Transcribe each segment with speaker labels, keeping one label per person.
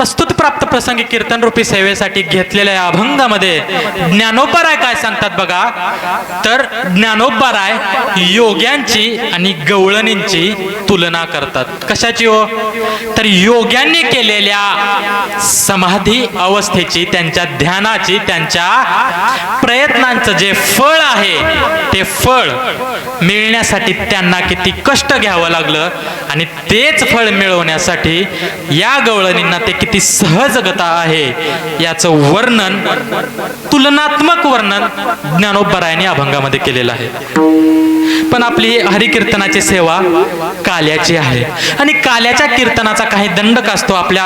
Speaker 1: प्रस्तुत प्राप्त प्रसंगी कीर्तन रूपी सेवेसाठी घेतलेल्या या अभंगामध्ये ज्ञानोबा राय काय सांगतात बघा. तर ज्ञानोबा राय योग्यांची आणि गवळणींची तुलना करतात. कशाची हो? तर योग्यांनी केलेल्या समाधी अवस्थेची, त्यांच्या ध्यानाची, त्यांच्या प्रयत्नांचं जे फळ आहे ते फळ मिळण्यासाठी त्यांना किती कष्ट घ्यावं लागलं आणि तेच फळ मिळवण्यासाठी या गवळणींना ते किती सहजगता आहे याचं वर्णन, तुलनात्मक वर्णन ज्ञानोबा रायांनी अभंगामध्ये केलेलं आहे. पण आपली हरिकीर्तनाची सेवा काल्याची आहे आणि काल्याच्या कीर्तनाचा काही दंडक असतो. आपल्या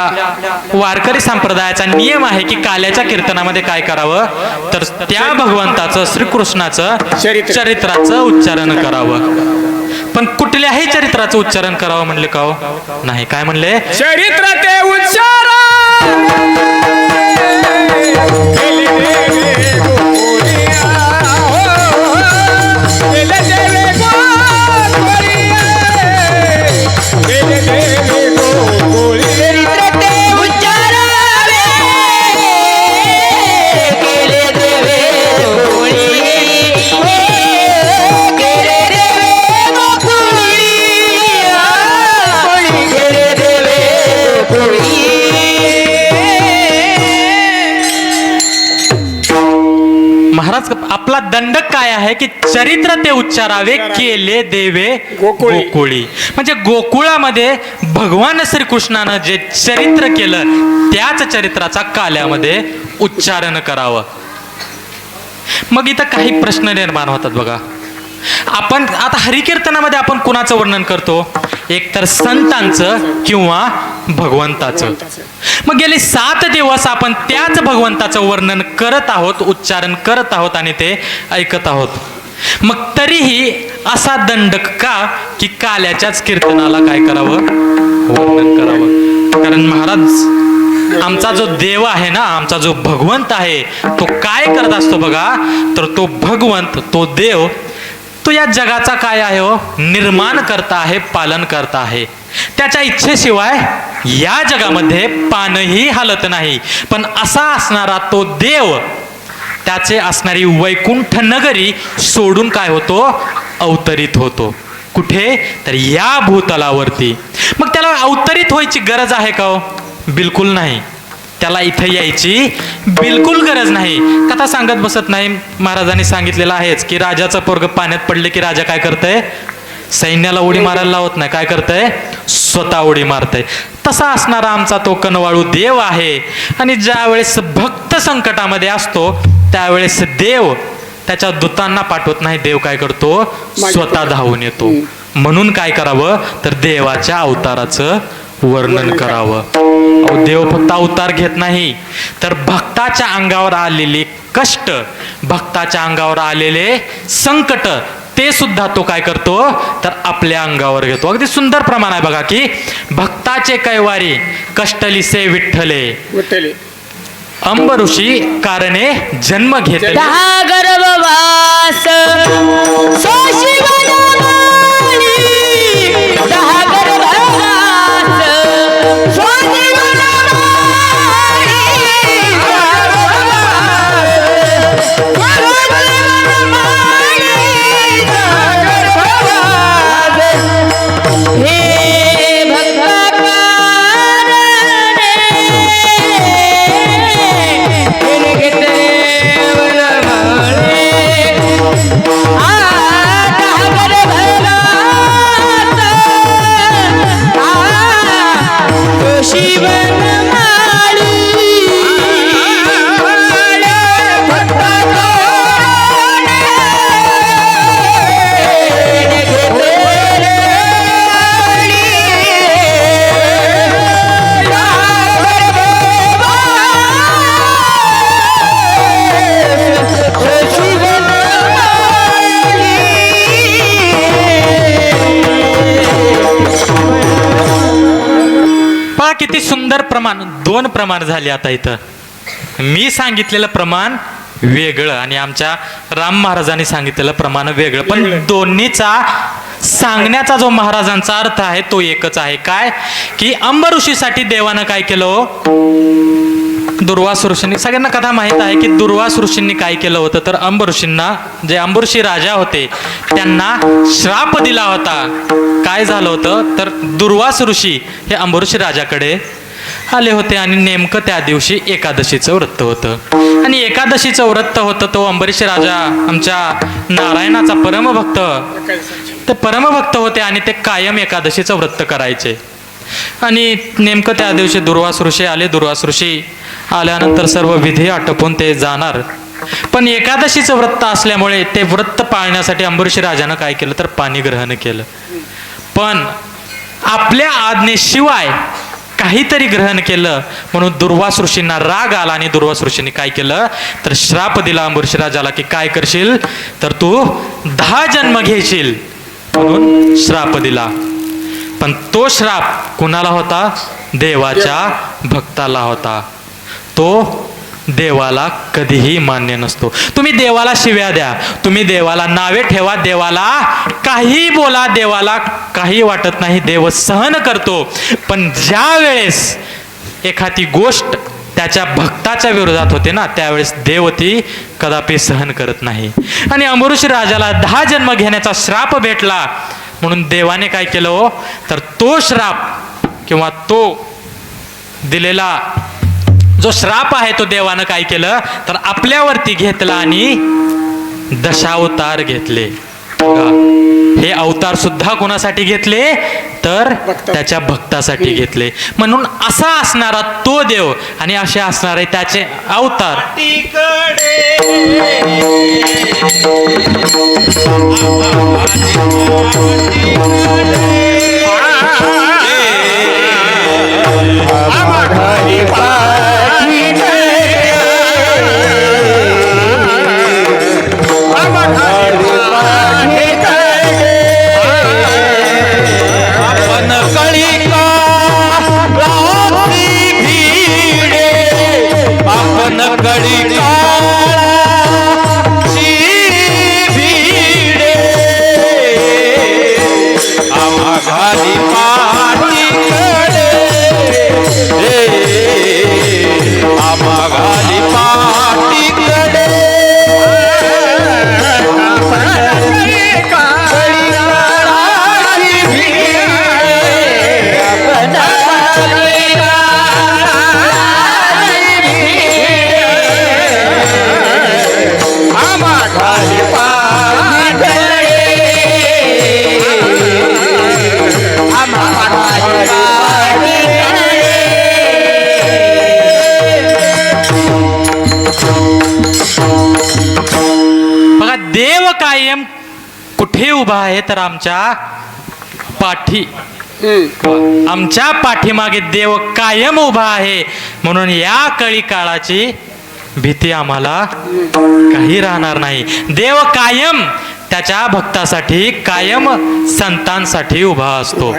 Speaker 1: वारकरी संप्रदायाचा नियम आहे की काल्याच्या कीर्तनामध्ये काय करावं, तर त्या भगवंताचं, श्रीकृष्णाचं चरित्राचं उच्चारण करावं. पण कुठल्याही चरित्राचं उच्चारण करावं म्हणले का हो? नाही. काय म्हणले?
Speaker 2: चरित्र ते उच्चारण
Speaker 1: महाराज आपला दंडक काय आहे की चरित्र ते उच्चारावे केले देवे गोकुळी. म्हणजे गोकुळामध्ये भगवान श्रीकृष्णानं जे चरित्र केलं त्याच चरित्राचा काल्यामध्ये उच्चारण करावं. मग इथं काही प्रश्न निर्माण होतात बघा. आपण आता हरिकीर्तनामध्ये आपण कुणाचं वर्णन करतो? एक तर संतांचं किंवा भगवंताचं. मग गेले 7 दिवस आपण त्याच भगवंताचं वर्णन करत आहोत, उच्चारण करत आहोत आणि ते ऐकत आहोत. मग तरीही असा दंडक का की काल्याच्याच कीर्तनाला काय करावं, वर्णन करावं? कारण महाराज आमचा जो देव आहे ना, आमचा जो भगवंत आहे तो काय करत असतो बघा. तर तो भगवंत, तो देव, तो या जगाचा काय आहे हो, निर्माण करता आहे, पालन करता आहे. त्याच्या इच्छेशिवाय या जगामध्ये पानही हलत नाही. पण असा असणारा तो देव त्याचे असणारी वैकुंठ नगरी सोडून काय होतो, अवतरित होतो. कुठे? तर या भूतलावरती. मग त्याला अवतरित व्हायची गरज आहे का हो? बिलकुल नाही. त्याला इथे यायची बिलकुल गरज नाही. कथा सांगत बसत नाही. महाराजांनी सांगितलेलं आहेच की राजाचं पोरग पाण्यात पडले की राजा काय करतंय, सैन्याला उडी मारायला लावत नाही. काय करतंय, स्वतः उडी मारतंय. तसा असणारा आमचा तो कनवाळू देव आहे. आणि ज्या वेळेस भक्त संकटामध्ये असतो त्यावेळेस देव त्याच्या दूतांना पाठवत नाही. देव काय करतो, स्वतः धावून येतो. म्हणून काय करावं, तर देवाच्या अवताराचं वर्णन करावं. देव फक्त अवतार घेत नाही, तर भक्ताच्या अंगावर आलेले कष्ट, भक्ताच्या अंगावर आलेले संकट ते सुद्धा तो काय करतो, तर आपल्या अंगावर घेतो. अगदी सुंदर प्रमाण आहे बघा की भक्ताचे कैवारी कष्टलिसे विठ्ठले अंब ऋषी कारणे जन्म घेतले.
Speaker 3: दहा गर्भवास दहा गर्भवास
Speaker 1: किती सुंदर प्रमाण. 2 प्रमाण झाले आता इथं. मी सांगितलेलं प्रमाण वेगळं आणि आमच्या राम महाराजांनी सांगितलेलं प्रमाण वेगळं. पण दोन्हीचा सांगण्याचा जो महाराजांचा अर्थ आहे तो एकच आहे. काय की अंबऋषीसाठी देवानं काय केलं हो? दुर्वास ऋषींनी, सगळ्यांना कथा माहित आहे की दुर्वास ऋषींनी काय केलं होतं, तर अंबऋषींना, जे अंबऋषी राजा होते त्यांना श्राप दिला होता. काय झालं होतं तर दुर्वास ऋषी हे अंबऋषी राजाकडे आले होते आणि नेमकं त्या दिवशी एकादशीचं व्रत होतं आणि एकादशीचं व्रत होतं. तो अंबरीश राजा आमच्या नारायणाचा परमभक्त, ते परमभक्त होते आणि ते कायम एकादशीचं व्रत करायचे. आणि नेमकं त्या दिवशी दुर्वास ऋषी आले. दुर्वास ऋषी आल्यानंतर सर्व विधी आटोपून ते जाणार, पण एकादशीचं व्रत असल्यामुळे ते व्रत पाळण्यासाठी अंबरीश राजानं काय केलं तर पाणी ग्रहण केलं. पण आपल्या आज्ञेशिवाय काहीतरी ग्रहण केलं म्हणून दुर्वास ऋषींना राग आला आणि दुर्वास ऋषींनी काय केलं तर श्राप दिला अंबरीश राजाला की काय करशील तर तू 10 जन्म घेशील म्हणून श्राप दिला. पण तो श्राप कुणाला होता? देवाच्या भक्ताला होता. तो देवाला कधीही मान्य नसतो. तुम्ही देवाला शिव्या द्या, तुम्ही देवाला नावे ठेवा, देवाला काही बोला, देवाला काही वाटत नाही, देव सहन करतो. पण ज्या वेळेस एखादी गोष्ट त्याच्या भक्ताच्या विरोधात होते ना, त्यावेळेस देव ती कदापि सहन करत नाही. आणि अंबरीश राजाला 10 जन्म घेण्याचा श्राप भेटला म्हणून देवाने काय केलं हो तर तो श्राप किंवा तो दिलेला जो श्राप आहे तो देवानं काय केलं तर आपल्यावरती घेतला आणि दशावतार घेतले. हे अवतार सुद्धा कोणासाठी घेतले तर त्याच्या भक्तासाठी घेतले. म्हणून असा असणारा तो देव आणि असे असणारे त्याचे अवतार कायम कुठे उभा आहे तर आमच्या पाठीमागे देव कायम उभा आहे. म्हणून या कळी काळाची भीती आम्हाला काही राहणार नाही. देव कायम त्याच्या भक्तासाठी, कायम संतांसाठी उभा असतो.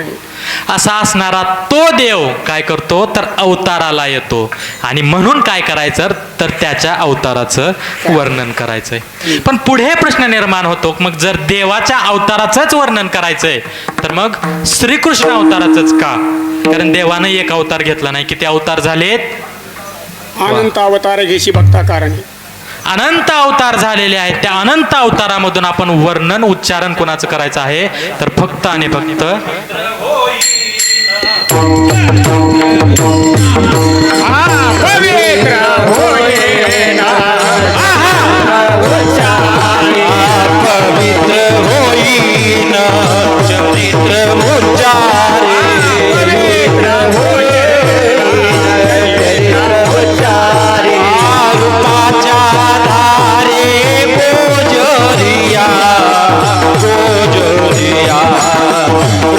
Speaker 1: असा असणारा तो देव काय करतो तर अवताराला येतो आणि म्हणून काय करायचं तर त्याच्या अवताराचं वर्णन करायचंय. पण पुढे प्रश्न निर्माण होतो, मग जर देवाच्या अवताराचंच वर्णन करायचंय तर मग श्रीकृष्ण अवताराचंच का? कारण देवानं एक अवतार घेतला नाही, किती अवतार झालेत?
Speaker 2: अनंत अवतार घेशी भक्ता कारणी,
Speaker 1: अनंत अवतार झालेले आहेत. त्या अनंत अवतारामधून आपण वर्णन, उच्चारण कोणाचं करायचं आहे तर फक्त आणि फक्त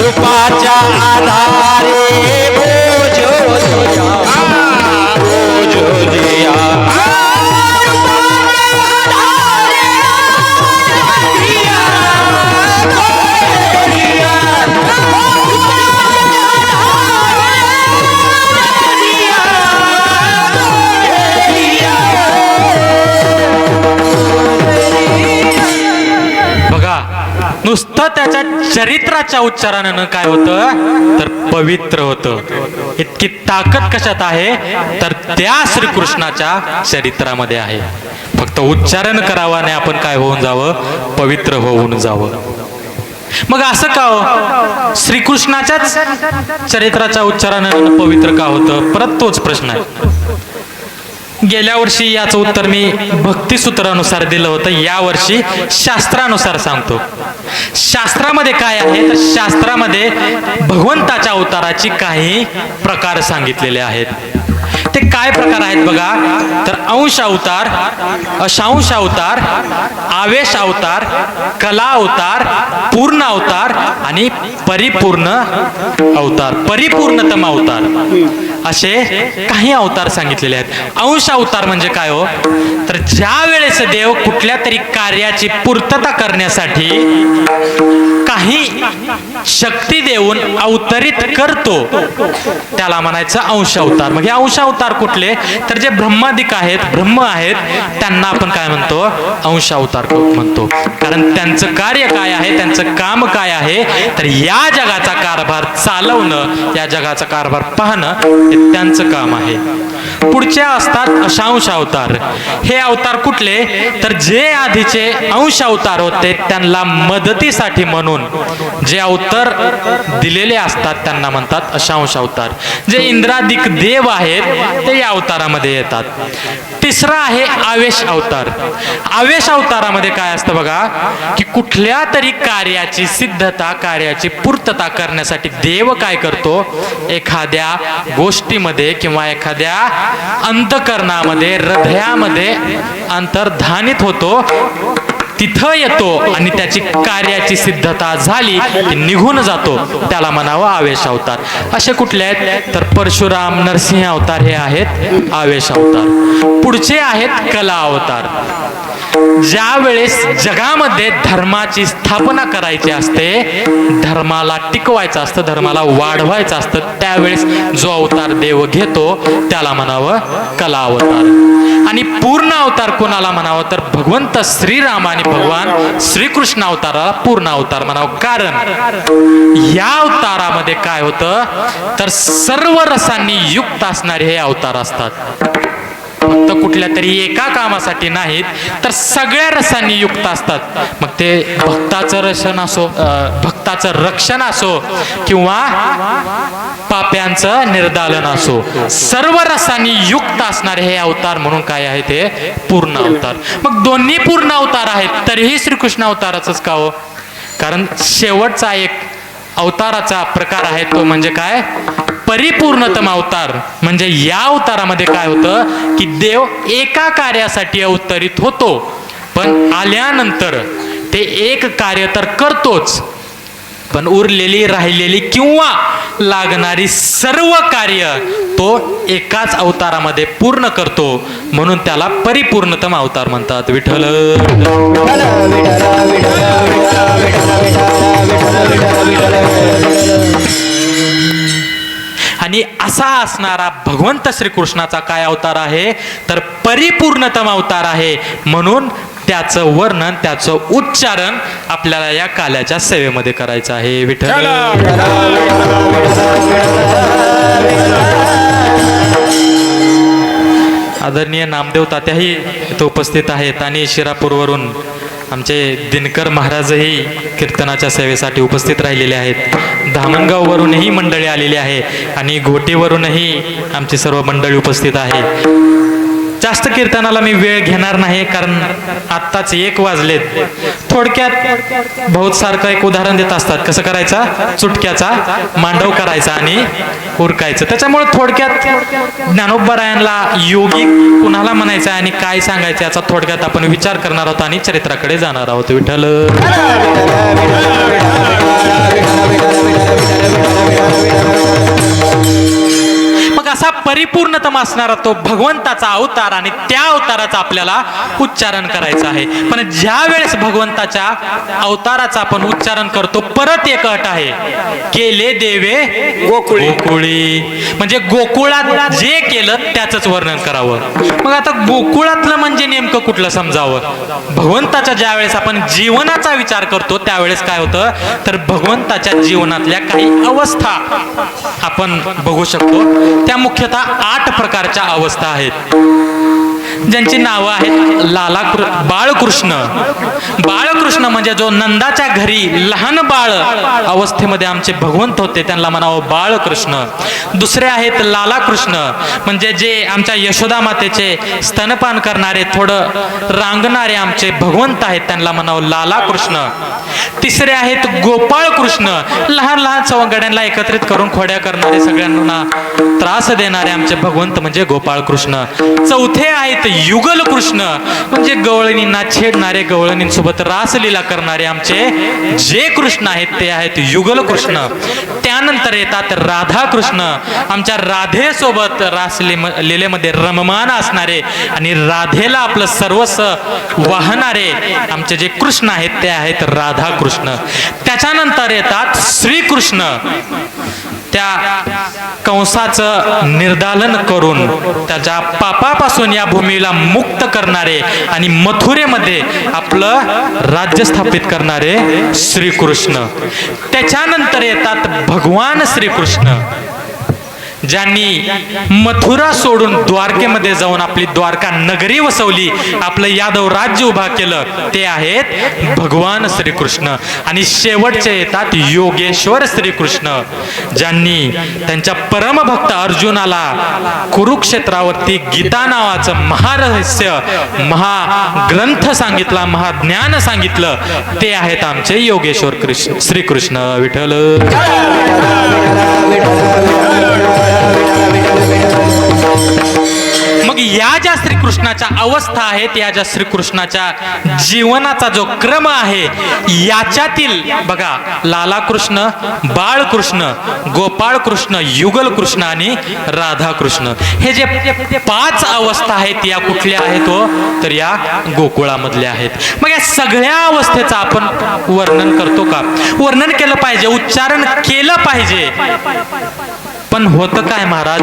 Speaker 4: रूपाच्या आधारे
Speaker 1: त्याच्या चरित्राच्या उच्चारानं काय होतं तर पवित्र होतं. इतकी ताकद कशात आहे तर त्या श्रीकृष्णाच्या चरित्रामध्ये आहे. फक्त उच्चारण करावाने आपण काय होऊन जावं पवित्र होऊन जावं. मग असं का हो श्रीकृष्णाच्याच चरित्राच्या उच्चारानं पवित्र का होतं परत तोच प्रश्न आहे. गेल्या वर्षी याचं उत्तर मी भक्तिसूत्रानुसार दिलं होतं. या वर्षी शास्त्रानुसार सांगतो. शास्त्रामध्ये काय आहे तर शास्त्रामध्ये भगवंताच्या अवताराची काही प्रकार सांगितलेले आहेत. ते काय प्रकार आहेत बघा तर अंश अवतार, अशांश अवतार, आवेश अवतार, कला अवतार, पूर्ण अवतार आणि परिपूर्ण अवतार, परिपूर्णतम अवतार असे काही अवतार सांगितलेले आहेत. अंश अवतार म्हणजे काय हो तर ज्या वेळेस देव कुठल्या तरी कार्याची पूर्तता करण्यासाठी काही शक्ती देऊन अवतरित करतो त्याला म्हणायचं अंश अवतार. मग हे अंश अवतार कुठले तर जे ब्रह्मादिक आहेत, ब्रह्म आहेत त्यांना आपण काय म्हणतो अंश अवतार म्हणतो. कारण त्यांचं कार्य काय आहे, त्यांचं काम काय आहे तर या जगाचा कारभार चालवणं, या जगाचा कारभार पाहणं हे त्यांचं काम आहे. पुढच्या असतात अशांश अवतार. हे अवतार कुठले तर जे आधीचे अंश अवतार होते त्यांना मदतीसाठी म्हणून जे अवतार दिलेले असतात त्यांना म्हणतात अशांश अवतार. जे इंद्रादिक देव आहेत ते या अवतारामध्ये येतात. तिसरा आहे आवेश अवतार. आवेश अवतारामध्ये काय असतं बघा की कुठल्या तरी कार्याची सिद्धता, कार्याची पूर्तता करण्यासाठी देव काय करतो एखाद्या गोष्टीमध्ये किंवा एखाद्या अंतकरणामध्ये, हृदयामध्ये अंतर्धानित होतो, तिथं येतो आणि त्याची कार्याची सिद्धता झाली की निघून जातो, त्याला म्हणावं आवेश अवतार. असे कुठले आहेत तर परशुराम, नरसिंह अवतार हे आहेत आवेश अवतार. पुढचे आहेत कला अवतार. ज्या वेळेस जगामध्ये धर्माची स्थापना करायची असते, धर्माला टिकवायचं असतं, धर्माला वाढवायचं असतं, त्यावेळेस जो अवतार देव घेतो त्याला म्हणावं कला अवतार. आणि पूर्ण अवतार कोणाला म्हणावं तर भगवंत श्रीराम आणि भगवान श्रीकृष्ण अवताराला पूर्ण अवतार म्हणावं. कारण या अवतारामध्ये काय होतं तर सर्व रसांनी युक्त असणारे हे अवतार असतात. फक्त कुठल्या तरी एका कामासाठी नाहीत तर सगळ्या रसांनी युक्त असतात. मग ते भक्ताचं रक्षण असो किंवा पाप्यांचं निर्दालन असो, सर्व रसांनी युक्त असणारे हे अवतार म्हणून काय आहे ते पूर्ण अवतार. मग दोन्ही पूर्ण अवतार आहेत तरीही श्रीकृष्ण अवताराचंच का हो कारण शेवटचा एक अवताराचा प्रकार आहे तो म्हणजे काय परिपूर्णतम अवतार. म्हणजे या अवतारामध्ये काय होतं की देव एका कार्यासाठी अवतरित होतो, पण आल्यानंतर ते एक कार्य तर करतोच, पण उरलेली, राहिलेली किंवा लागणारी सर्व कार्य तो एकाच अवतारामध्ये पूर्ण करतो, म्हणून त्याला परिपूर्णतम अवतार म्हणतात. विठ्ठल आणि असा असणारा भगवंत श्रीकृष्णाचा काय अवतार आहे तर परिपूर्णतम अवतार आहे. म्हणून त्याचं वर्णन, त्याचं उच्चारण आपल्याला या काल्याच्या सेवेमध्ये करायचं आहे. विठ्ठल आदरणीय नामदेव तात्याही इथे उपस्थित आहेत आणि शिरापूरवरून आमचे दिनकर महाराजही कीर्तनाच्या सेवेसाठी उपस्थित राहिलेले आहेत. धामणगाववरूनही मंडळी आलेली आहे आणि घोटीवरूनही आमची सर्व मंडळी उपस्थित आहे. जास्त कीर्तनाला मी वेळ घेणार नाही कारण आत्ताच 1 वाजलेत. थोडक्यात बहुत सारखं एक उदाहरण देत असतात, कसं करायचा चुटक्याचा मांडव करायचा आणि उरकायचं. त्याच्यामुळे थोडक्यात ज्ञानोबरायांना योगी कुणाला म्हणायचं आणि काय सांगायचं याचा थोडक्यात आपण विचार करणार आहोत आणि चरित्राकडे जाणार आहोत. विठ्ठल मग असा परिपूर्णतम असणारा तो भगवंताचा अवतार आणि त्या अवताराचा आपल्याला उच्चारण करायचं आहे. पण ज्या वेळेस भगवंताच्या अवताराचा आपण उच्चारण करतो, परत एक अट आहे, केले देवे
Speaker 2: गोकुळी.
Speaker 1: गोकुळी. म्हणजे गोकुळात जे केलं त्याच वर्णन करावं. मग आता गोकुळातलं म्हणजे नेमकं कुठलं समजावं? भगवंताच्या ज्या वेळेस आपण जीवनाचा विचार करतो त्यावेळेस काय होतं, तर भगवंताच्या जीवनातल्या काही अवस्था आपण बघू शकतो. त्या मुख्यतः 8 प्रकारच्या अवस्था आहेत, ज्यांची नावं आहेत बाळकृष्ण. बाळकृष्ण म्हणजे जो नंदाच्या घरी लहान बाळ अवस्थेमध्ये आमचे भगवंत होते, त्यांना म्हणावं बाळकृष्ण. दुसरे आहेत लालाकृष्ण, म्हणजे जे आमच्या यशोदा मातेचे स्तनपान करणारे, थोडं रांगणारे आमचे भगवंत आहेत, त्यांना म्हणावं लालाकृष्ण. तिसरे आहेत गोपाळकृष्ण, लहान लहान सवंगड्यांना एकत्रित करून खोड्या करणारे, सगळ्यांना त्रास देणारे आमचे भगवंत म्हणजे गोपाळकृष्ण. चौथे आहेत युगल कृष्ण, म्हणजे गवळणींना छेडणारे, गवळणींसोबत रासलीला करणारे आमचे जे कृष्ण आहेत ते आहेत युगल कृष्ण. त्यानंतर येतात राधा कृष्ण, आमच्या राधेसोबत लीलेमध्ये रममान असणारे आणि राधेला आपलं सर्वस्व वाहणारे आमचे जे कृष्ण आहेत ते आहेत राधा कृष्ण. त्याच्यानंतर येतात श्रीकृष्ण, त्या कंसाचं निर्दालन करून त्याच्या पापापासून या भूमीला मुक्त करणारे आणि मथुरेमध्ये आपलं राज्य स्थापित करणारे श्रीकृष्ण. त्याच्यानंतर येतात भगवान श्रीकृष्ण, ज्यांनी मथुरा सोडून द्वारकेमध्ये जाऊन आपली द्वारका नगरी वसवली, आपलं यादव राज्य उभा केलं, ते आहेत भगवान श्रीकृष्ण. आणि शेवटचे येतात योगेश्वर श्रीकृष्ण, ज्यांनी त्यांच्या परमभक्त अर्जुनाला कुरुक्षेत्रावरती गीता नावाचं महारहस्य, महाग्रंथ सांगितला, महाज्ञान सांगितलं, ते आहेत आमचे योगेश्वर श्रीकृष्ण. विठ्ठल. मग या ज्या श्रीकृष्णाच्या अवस्था आहेत, या ज्या श्रीकृष्णाच्या जीवनाचा जो क्रम आहे, याच्यातील बघा लालाकृष्ण, बाळकृष्ण, गोपाळकृष्ण, युगल कृष्ण आणि राधाकृष्ण, हे जे 5 अवस्था आहेत या कुठल्या आहेत हो, तर या गोकुळामधल्या आहेत. मग या सगळ्या अवस्थेचं आपण वर्णन करतो का? वर्णन केलं पाहिजे, उच्चारण केलं पाहिजे. पण होतं काय महाराज,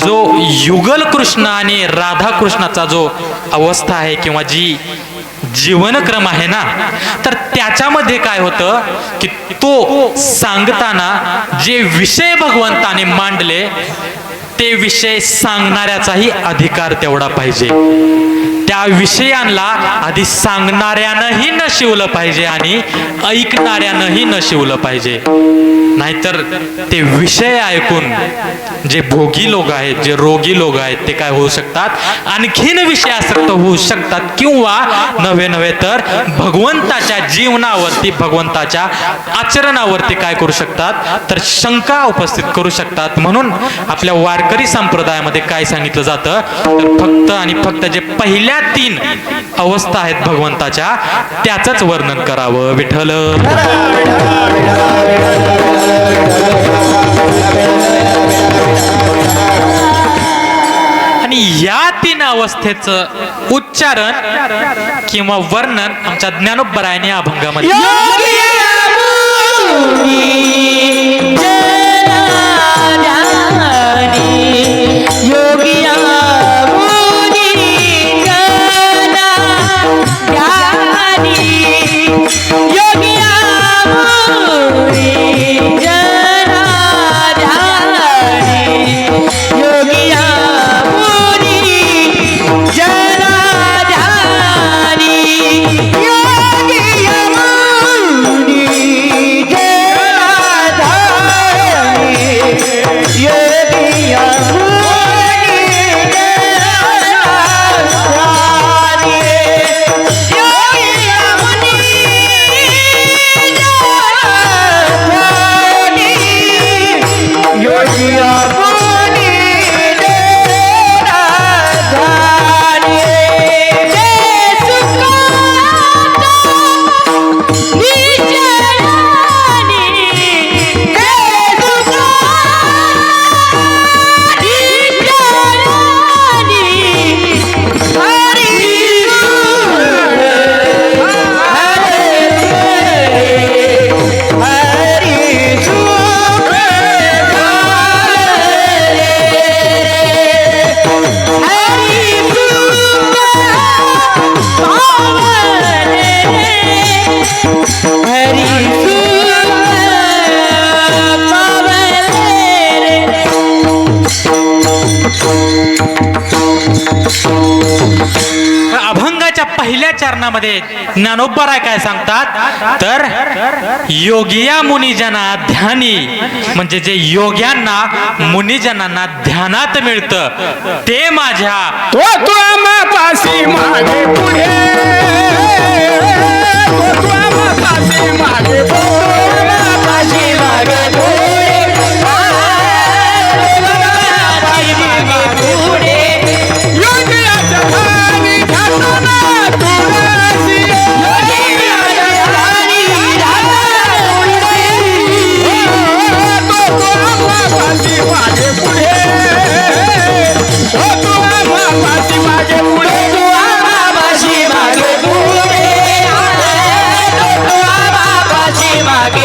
Speaker 1: जो युगल कृष्ण आणि राधा कृष्णाचा जो अवस्था आहे किंवा जी जीवनक्रम आहे ना, तर त्याच्यामध्ये काय होतं की तो सांगताना जे विषय भगवंताने मांडले ते विषय सांगणाऱ्याचाही अधिकार तेवढा पाहिजे. त्या विषयांना आधी सांगणाऱ्यानंही नशिवलं पाहिजे आणि ऐकणाऱ्यानंही नशिवलं पाहिजे. नाहीतर ते विषय ऐकून जे भोगी लोक आहेत, जे रोगी लोक आहेत, ते काय होऊ शकतात, आणखीन विषयासक्त होऊ शकतात, किंवा नव्हे तर भगवंताच्या जीवनावरती, भगवंताच्या आचरणावरती काय करू शकतात, तर शंका उपस्थित करू शकतात. म्हणून आपल्या वारकरी संप्रदायामध्ये काय सांगितलं जातं, तर फक्त आणि फक्त जे पहिल्या 3 अवस्था आहेत भगवंताच्या, त्याचंच वर्णन करावं. विठ्ठल. आणि या 3 अवस्थेचं उच्चारण किंवा वर्णन आमच्या ज्ञानोबरायाने अभंगामध्ये अभंगाच्या पहिल्या चरणामध्ये ज्ञानोबराय काय सांगतात तर योगिया मुनिजना ध्यानी, म्हणजे जे योग्यांना मुनिजनांना ध्यानात मिळतं ते माझ्या
Speaker 2: तो आम्हापाशी मागे पुढे, तो आम्हापाशी मागे
Speaker 3: पाशी मागे पुढे, पुढे
Speaker 2: योगियाच्या खाली घातला तुळशी, तो आम्हापाशी मागे पुढे, तो आम्हापाशी मागे पुढे.
Speaker 3: पाशी मागे पुढे, पाशी मागे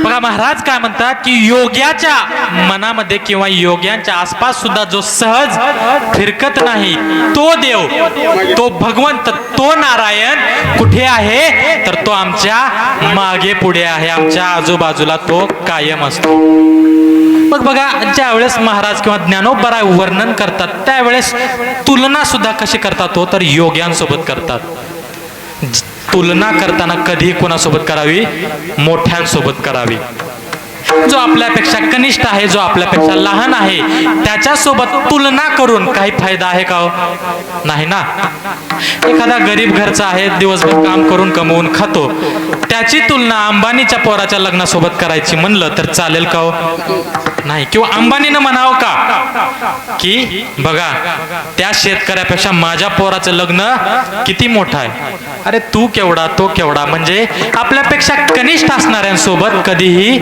Speaker 1: बघा महाराज काय म्हणतात की योग्याच्या मनामध्ये किंवा योग्यांच्या आसपास सुद्धा जो सहज फिरकत नाही तो देव, तो भगवंत, तो नारायण कुठे आहे तर तो आमच्या मागे पुढे आहे, आमच्या आजूबाजूला तो कायम असतो. मग बघा ज्या वेळेस महाराज किंवा ज्ञानोबराय वर्णन करतात त्यावेळेस तुलना सुद्धा कशी करतात हो तर योग्यांसोबत करतात. तुलना करताना कधी कोणासोबत करावी, मोठ्यांसोबत करावी. जो आपल्यापेक्षा कनिष्ठ आहे, जो आपल्यापेक्षा लहान आहे त्याच्यासोबत तुलना करून काही फायदा आहे का हो? नाही ना. एखादा गरीब घरचा आहे, दिवसभर काम करून कमवून खातो, त्याची तुलना अंबानीच्या पोराच्या लग्नासोबत करायची म्हणलं तर चालेल का हो? नाही. किंवा अंबानीनं म्हणावं का की बघा त्या शेतकऱ्यापेक्षा माझ्या पोराचं लग्न किती मोठं आहे, अरे तू केवढा तो केवढा, म्हणजे आपल्यापेक्षा कनिष्ठ असणाऱ्यांसोबत कधीही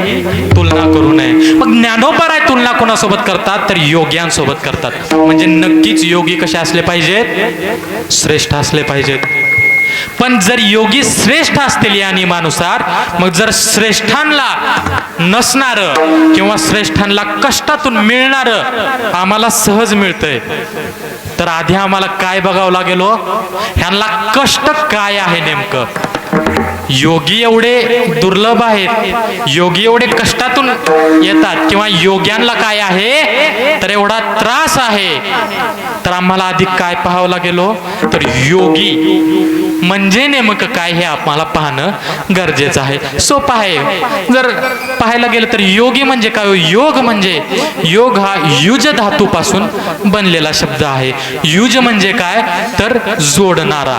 Speaker 1: तुलना करू नये. मग ज्ञानोबराय तुलना कोणासोबत करतात तर योग्यांसोबत करतात. म्हणजे नक्कीच योगी कसे असले पाहिजेत, श्रेष्ठ असले पाहिजेत. पण जर योगी श्रेष्ठ असतील या नियमानुसार, मग जर श्रेष्ठांना नसणार किंवा श्रेष्ठांना कष्टातून मिळणार आम्हाला सहज मिळतंय तर आधी आम्हाला काय बघावं लागेल हो, ह्यांना कष्ट काय आहे नेमकं. योगी एवढे दुर्लभ आहेत, योगी एवढे कष्टातून येतात किंवा योग्यांना काय आहे तर एवढा त्रास आहे, तर आम्हाला आधी काय पाहावं लागेल हो तर योगी म्हणजे नेमकं काय हे आम्हाला पाहणं गरजेचं आहे. सोपं आहे. जर पाहायला गेलं तर योगी म्हणजे काय, योग म्हणजे, योग हा युज धातूपासून बनलेला शब्द आहे. युज म्हणजे काय तर जोडणारा,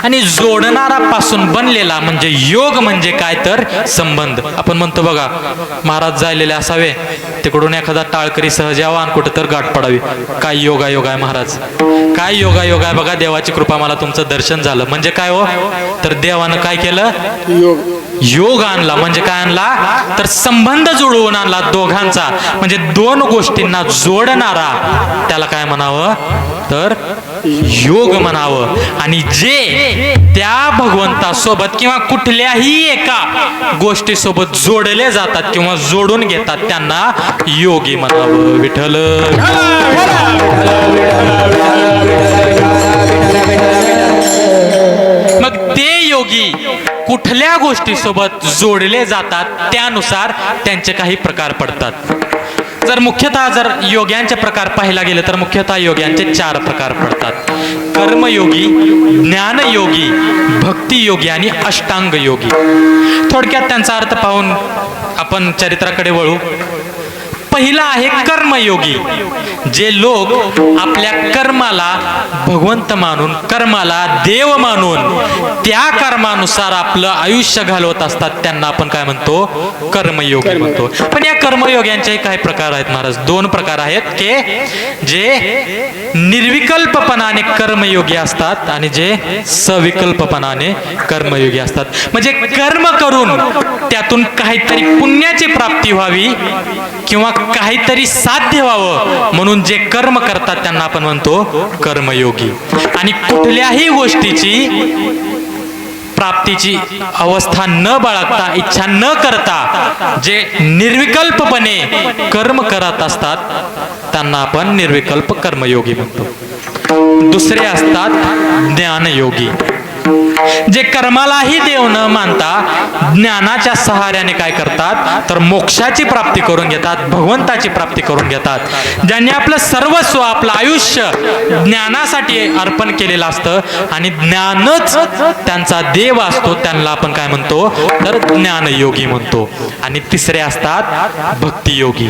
Speaker 1: आणि जोडणारा पासून बनलेला म्हणजे योग म्हणजे काय तर संबंध. आपण म्हणतो बघा महाराज जायलेले असावे, तिकडून एखादा टाळकरी सहज यावा आणि कुठं तर गाठ पडावी, काय योगा योग आहे महाराज, काय योगा योग आहे बघा, देवाची कृपा मला तुमचं दर्शन झालं. म्हणजे काय हो तर देवानं काय केलं, योग आणला. म्हणजे काय आणला तर संबंध जुळवून आणला दोघांचा, म्हणजे दोन गोष्टींना जोडणारा त्याला काय म्हणावं तर योग म्हणावं. आणि जे त्या भगवंतासोबत किंवा कुठल्याही एका गोष्टीसोबत जोडले जातात किंवा जोडून घेतात त्यांना योगी म्हणावं. विठ्ठल मग ते योगी कुठल्या गोष्टीसोबत जोडले जातात त्यानुसार त्यांचे काही प्रकार पडतात. जर मुख्यतः जर योग्यांचे प्रकार पाहायला गेले तर मुख्यतः योग्यांचे 4 प्रकार पडतात. कर्मयोगी, ज्ञानयोगी, भक्तियोगी आणि अष्टांग योगी. थोडक्यात त्यांचा अर्थ पाहून आपण चरित्राकडे वळू. पहिला आहे कर्मयोगी. जे लोक आपल्या कर्माला भगवंत मानून, कर्माला देव मानून त्या कर्मानुसार आपलं आयुष्य घालवत असतात त्यांना आपण काय म्हणतो कर्मयोगी म्हणतो. पण या कर्मयोग्यांचे काही प्रकार आहेत महाराज. 2 प्रकार आहेत की जे निर्विकल्पपणाने कर्मयोगी असतात आणि जे सविकल्पपणाने कर्मयोगी असतात. म्हणजे कर्म करून त्यातून काहीतरी पुण्याची प्राप्ती व्हावी किंवा काहीतरी साध्य व्हावं म्हणून जे कर्म करतात त्यांना आपण म्हणतो कर्मयोगी. आणि कुठल्याही गोष्टीची प्राप्तीची अवस्था न बाळगता, इच्छा न करता जे निर्विकल्पपणे कर्म करत असतात त्यांना आपण निर्विकल्प कर्मयोगी म्हणतो. दुसरे असतात ज्ञानयोगी. जे कर्मालाही देव न मानता ज्ञानाच्या सहाऱ्याने काय करतात तर मोक्षाची प्राप्ती करून घेतात, भगवंताची प्राप्ती करून घेतात. ज्यांनी आपलं सर्वस्व आपलं आयुष्य ज्ञानासाठी अर्पण केलेलं असतं आणि ज्ञानच त्यांचा देव असतो, त्यांना आपण काय म्हणतो तर ज्ञानयोगी म्हणतो. आणि तिसरे असतात भक्तियोगी.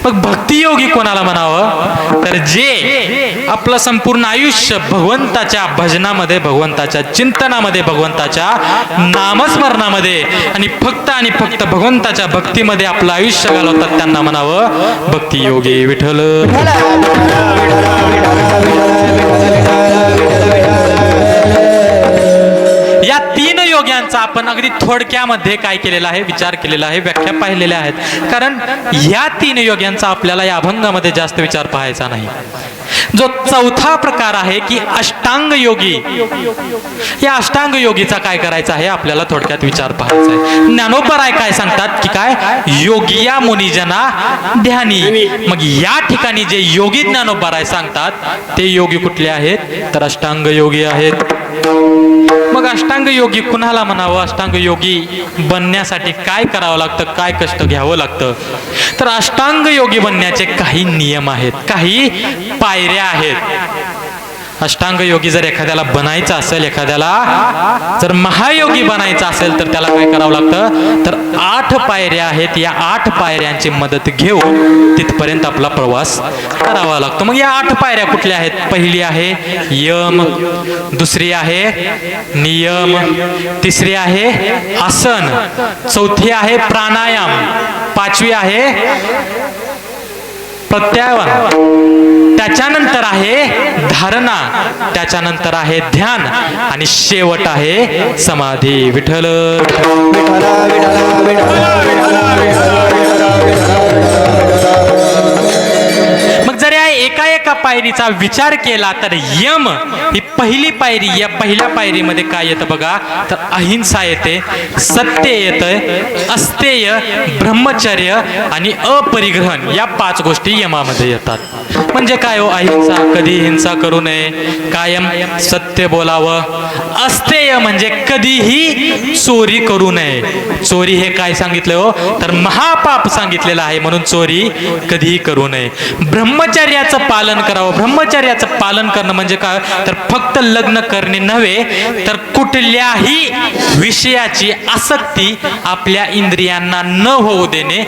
Speaker 1: मग भक्तियोगी कोणाला म्हणावं तर जे आपलं संपूर्ण आयुष्य भगवंताच्या भजनामध्ये, भगवंताच्या चिंतनामध्ये, भगवंताच्या नामस्मरणामध्ये आणि फक्त भगवंताच्या भक्तीमध्ये आपलं आयुष्य घालवतात, त्यांना म्हणावं भक्तियोगी. विठ्ठल या तीन योग्यांचा आपण अगदी थोडक्यामध्ये काय केलेला आहे, विचार केलेला आहे, व्याख्या पाहिलेल्या आहेत. कारण या तीन योग्यांचा आपल्याला या अभंगामध्ये जास्त विचार पाहायचा नाही. जो चौथा प्रकार आहे की अष्टांग योगी, या अष्टांग योगीचा काय करायचा आहे आपल्याला थोडक्यात विचार पाहायचा आहे. ज्ञानोबराय काय सांगतात की काय योगिया मुनिजना ध्यानी. मग या ठिकाणी जे योगी ज्ञानोबराय सांगतात ते योगी कुठले आहेत तर अष्टांग योगी आहेत. मग अष्टांग योगी कुणाला म्हणावं, अष्टांग योगी बनण्यासाठी काय करावं लागतं, काय कष्ट घ्यावं लागतं तर अष्टांग योगी बनण्याचे काही नियम आहेत, काही पायऱ्या आहेत. अष्टांग योगी जर एखाद्याला बनायचं असेल, एखाद्याला जर महायोगी बनायचं असेल तर त्याला काय करावं लागतं तर 8 पायऱ्या आहेत. या 8 पायऱ्यांची मदत घेऊन तिथपर्यंत आपला प्रवास करावा लागतो. मग या 8 पायऱ्या कुठल्या आहेत? पहिली आहे यम, दुसरी आहे नियम, तिसरी आहे आसन, चौथी आहे प्राणायाम, पाचवी आहे प्रत्यायन, त्याच्यानंतर आहे धारणा, त्याच्यानंतर आहे ध्यान आणि शेवट आहे समाधी. विठ्ठल मग जर या एका पायरीचा विचार केला तर यम ही पहिली पायरी. या पहिल्या पायरीमध्ये काय येतं बघा तर अहिंसा येते, सत्य येतं, अस्तेय, ब्रह्मचर्य आणि अपरिग्रहण या 5 गोष्टी यमामध्ये येतात. म्हणजे काय हो, अहिंसा, कधी हिंसा करू नये, कायम सत्य बोलावं. अस्तेय म्हणजे कधीही चोरी करू नये. चोरी हे काय सांगितलं हो तर महापाप सांगितलेलं आहे, म्हणून चोरी कधीही करू नये. ब्रह्मचर्याचं पालन करावं. ब्रह्मचर्याचं पालन करणं म्हणजे काय तर फक्त लग्न करणे नव्हे तर कुठल्याही विषयाची आसक्ती आपल्या इंद्रियांना न होऊ देणे,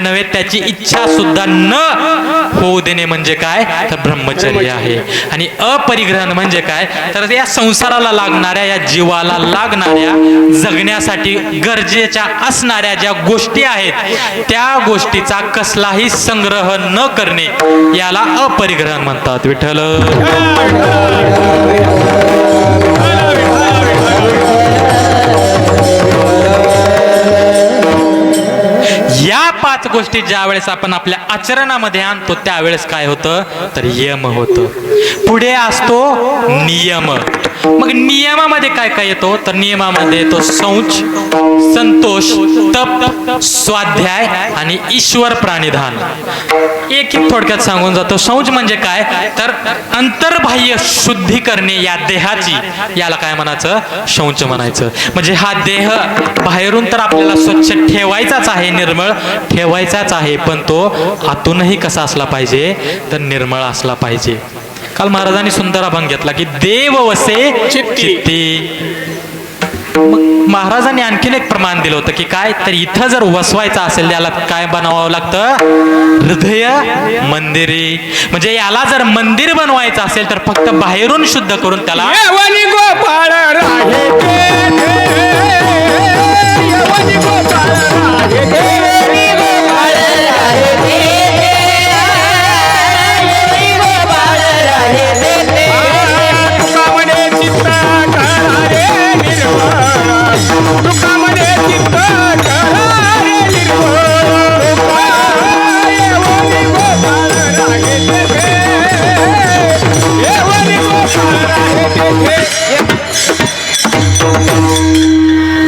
Speaker 1: नवे त्याची इच्छा सुद्धा न होऊ देणे म्हणजे काय तर ब्रह्मचर्य आहे. आणि अपरिग्रहण म्हणजे काय तर या संसाराला लागणाऱ्या, या जीवाला लागणाऱ्या, जगण्यासाठी गरजेच्या असणाऱ्या ज्या गोष्टी आहेत त्या गोष्टीचा कसलाही संग्रह न करणे याला अपरिग्रहण म्हणतात. विठ्ठल या 5 गोष्टी ज्या वेळेस आपण आपल्या आचरणामध्ये आणतो त्यावेळेस काय होतं तर यम होतं. पुढे असतो नियम. मग नियमामध्ये काय काय येतो तर नियमामध्ये येतो शौच, संतोष, तप, स्वाध्याय आणि ईश्वर प्राणिधान. एक थोडक्यात सांगून जातो. शौच म्हणजे काय तर अंतर्बाह्य शुद्धी करणे या देहाची, याला काय म्हणायचं शौच म्हणायचं. म्हणजे हा देह बाहेरून तर आपल्याला स्वच्छ ठेवायचाच आहे, निर्मळ ठेवायचाच आहे, पण तो आतूनही कसा असला पाहिजे तर निर्मळ असला पाहिजे. काल महाराजांनी सुंदर अभंग घेतला की देव वसे चित्ती. मग महाराजांनी आणखीन एक प्रमाण दिलं होतं की काय तर इथं जर वसवायचं असेल त्याला काय बनवावं लागतं हृदय मंदिरी. म्हणजे याला जर मंदिर बनवायचं असेल तर फक्त बाहेरून शुद्ध करून त्याला
Speaker 2: गोपाळ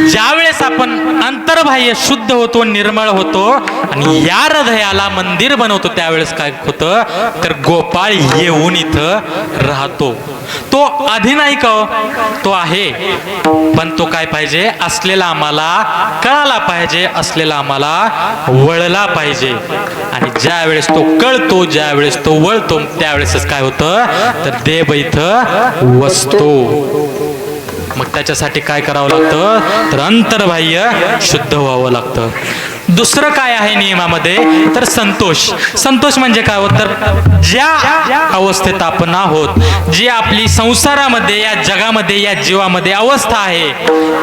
Speaker 1: ज्यावेळेस आपण अंतर्बाह्य शुद्ध होतो, निर्मळ होतो आणि या हृदयाला मंदिर बनवतो त्यावेळेस काय होतं तर गोपाळ येऊन इथं राहतो. तो आधी नाही का हो? तो आहे, पण तो काय पाहिजे असलेला आम्हाला कळाला पाहिजे, असलेला आम्हाला वळला पाहिजे. आणि ज्या वेळेस तो कळतो, ज्या वेळेस तो वळतो, त्यावेळेसच काय होतं तर देव इथं वसतो. मग त्याच्यासाठी काय करावं लागतं तर अंतर्बाह्य शुद्ध व्हावं लागतं. दुसरं काय आहे नियमामध्ये तर संतोष. संतोष म्हणजे काय होत तर ज्या अवस्थेत आपण आहोत, जी आपली संसारामध्ये या जगामध्ये या जीवामध्ये अवस्था आहे,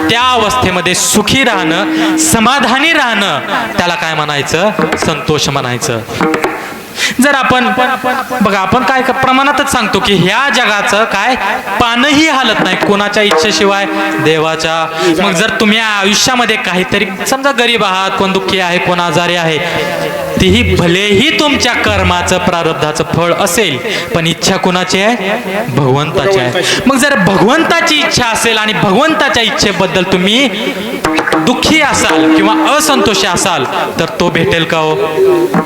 Speaker 1: त्या अवस्थेमध्ये सुखी राहणं, समाधानी राहणं, त्याला काय म्हणायचं संतोष म्हणायचं. जर आपण बघा, आपण काय प्रमाणातच सांगतो की ह्या जगाचं काय पानही हालत नाही कोणाच्या इच्छेशिवाय देवाच्या. मग जर तुम्ही आयुष्यामध्ये काहीतरी समजा गरीब आहात, कोण दुःखी आहे, कोण आजारी आहे, तीही भलेही तुमच्या कर्माचं प्रारब्धाचं फळ असेल, पण इच्छा कोणाची आहे भगवंताची आहे. मग जर भगवंताची इच्छा असेल आणि भगवंताच्या इच्छेबद्दल तुम्ही दुःखी असाल किंवा असंतोषी असाल तर तो भेटेल का हो?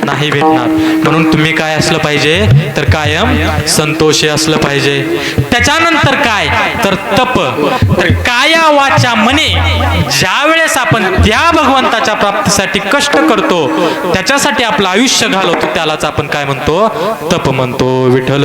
Speaker 1: नाही भेटणार. म्हणून तुम्ही काय असलं पाहिजे तर कायम संतोषी असलं पाहिजे. त्याच्यानंतर काय तर तप. तर काया वाचा मने ज्या वेळेस आपण त्या भगवंताच्या प्राप्तीसाठी कष्ट करतो, त्याच्यासाठी आपलं आयुष्य घालवतो, त्यालाच आपण काय म्हणतो तप म्हणतो. विठ्ठल